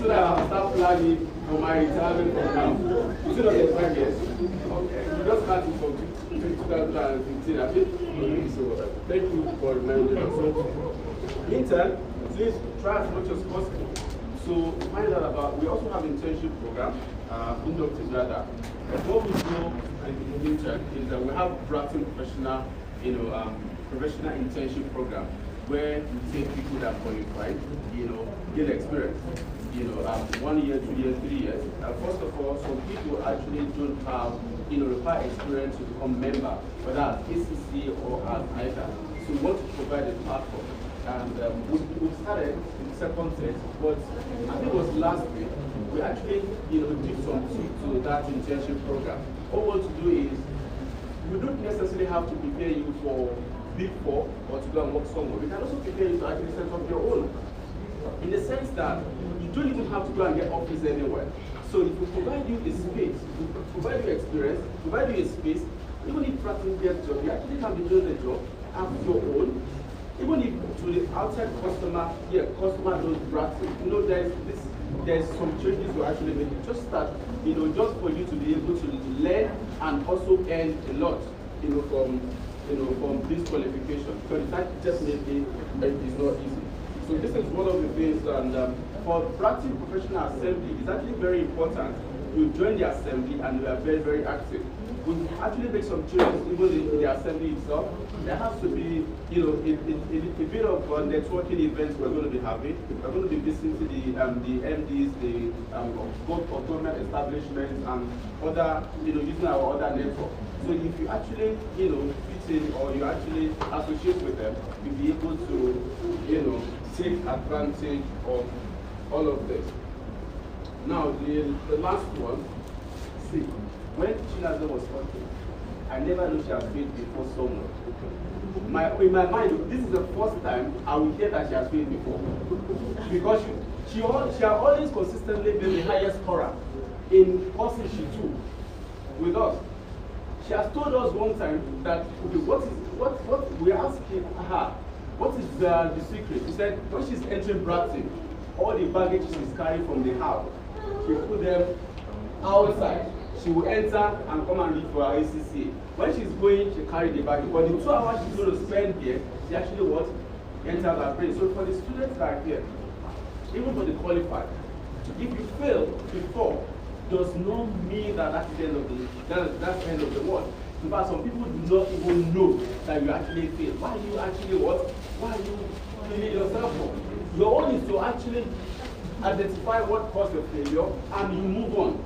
so that I'll start planning for my retirement from now. Instead of 35 years. Okay. We just started from 2015, I think. So thank you for reminding us. Meantime, please try as much as possible. So find out about, we also have internship program, inductees rather. What we do in the intern is that we have Bratim professional, professional internship program where we take people that qualify, get experience. 1 year, 2 years, 3 years. First of all, some people actually don't have, require experience to become member, whether as ACC or as either. So we want to provide a platform. And we started in the second set, but I think it was last week, we actually, did some tweak to that internship program. All we want to do is, we don't necessarily have to prepare you for Big 4 or to go and work somewhere. We can also prepare you to actually set up your own. In the sense that you don't even have to go and get office anywhere. So if we provide you a space, we provide you experience, provide you a space, even if Bratim gets job, you actually can be doing the job, have your own. Even if to the outside customer, customer knows Bratim. There's some changes we actually make. Just that, just for you to be able to learn and also earn a lot, from this qualification. Because that just maybe is not easy. So this is one of the things, and for Bratim Professional Assembly, it's actually very important you join the assembly and we are very, very active. We actually make some changes even in the assembly itself. There has to be, a bit of networking events we're going to be having. We're going to be visiting to the MDs, the both government establishments and other, using our other network. So if you actually, fit in or you actually associate with them, you'll be able to, take advantage of all of this. Now, the last one, see, when Chinaza was talking, I never knew she had failed before someone. In my mind, this is the first time I will hear that she has failed before. Because she has always consistently been the highest scorer in courses she took with us. She has told us one time that, okay, what we asked her, what is the secret? She said, when she's entering Bratim, all the baggage she's carrying from the house, she put them outside. She will enter and come and read for her ACCA. When she's going, she carry the baggage. But the 2 hours she's going to spend here, she actually what? Enters her brain. So for the students that are here, even for the qualified, if you fail before, does not mean that that's the end of that's the end of the world. In fact, some people do not even know that you actually fail. Why are you actually what? Why are you feeling yourself up? Your own is to actually identify what caused your failure and you move on.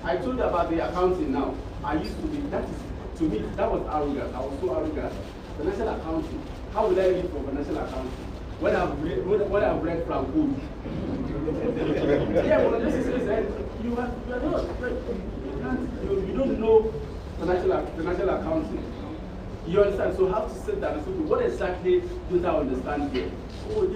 I told you about the accounting now. I used to be, to me, that was arrogant. I was so arrogant. Financial accounting. How will I read for financial accounting? When I've read from who? Yeah, but this is said, you are not. You don't know financial accounting. You understand? So how to sit down and say, what exactly do I understand here? Oh,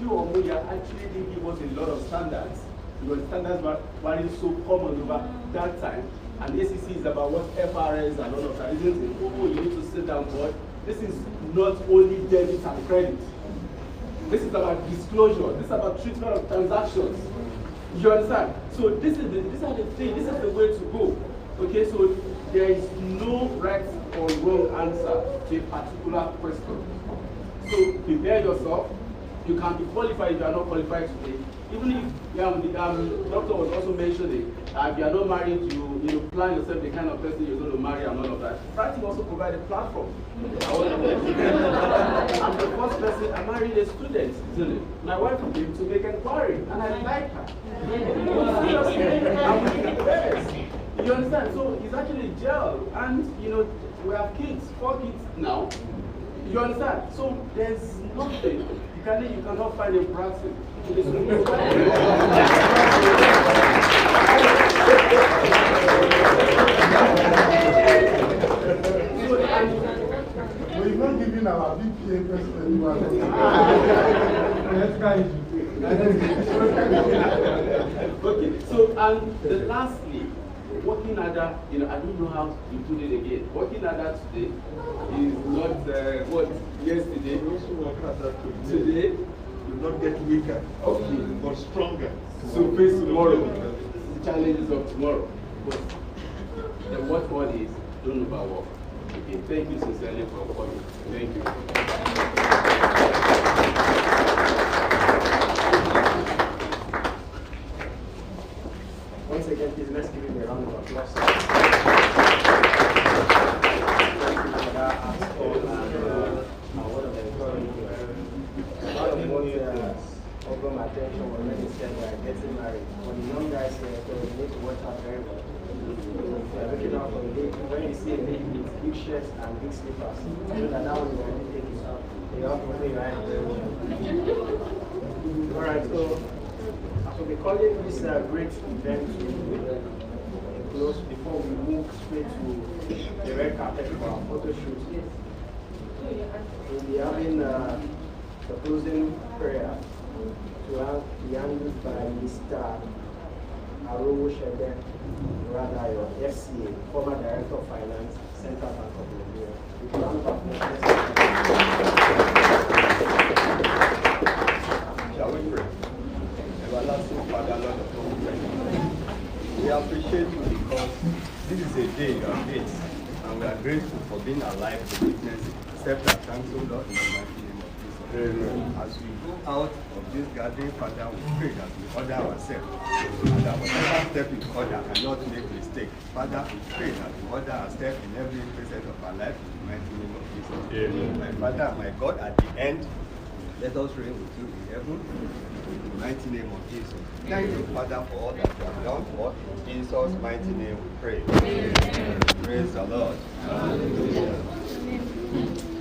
you or me actually didn't give us a lot of standards. Because standards weren't so common over that time. And ACC is about what FRS and all of that, isn't it? Oh, you need to sit down, but this is not only debit and credit. This is about disclosure. This is about treatment of transactions. You understand? So these are the things, this is the way to go. Okay, so there is no right or wrong answer to a particular question. So prepare yourself. You can be qualified if you are not qualified today. Even if the doctor was also mentioning, if you are not married, you plan yourself the kind of person you're going to marry and all of that. Bratim also provide a platform. I'm the first person, I married a student, isn't it? My wife came to make inquiry, and I like her. You understand? So it's actually gel, and we have kids, 4 kids now. You understand? So there's nothing. You cannot find a Bratim. Well, you're not giving our BPA person anyone. Okay, so and lastly, working harder, I don't know how you put it again. Working harder today is not what yesterday. Also work harder today. You not get weaker, Okay. but stronger. So face tomorrow, the challenges of tomorrow. But the watchword is don't overwork. Okay, thank you sincerely for coming. Thank you. Once again, please let's give him a round of applause. Thank you for that asshole and word of encouragement. A lot of what over my attention was when he said we are getting married. For the young guys here, so we need to watch out very well. We are looking out for the lady. When you see a lady with big shirts and big slippers, you know that one is already taken out. You have to put your hand very well. Alright, so we'll be calling this great event to close before we move straight to the red carpet for our photo shoot. We'll be having the closing prayer to be handled by Mr. Arowo Shede Radayo, FCA, former Director of Finance, Central Bank of Nigeria. Shall we pray? Everlasting Father, Lord of all, we appreciate you because this is a day you have made, and we are grateful for being alive to witness it. Accept our thanks, O Lord, in the mighty name of Jesus. Amen. As we go out of this gathering, Father, we pray that we order ourselves, and that whatever step we order cannot make mistake. Father, we pray that we order our step in every facet of our life in the mighty name of Jesus. Amen. My Father, my God, at the end, let us reign with you in heaven. In the mighty name of Jesus. Thank you, Father, for all that you have done for us. In Jesus' mighty name we pray. Amen. Praise the Lord. Hallelujah.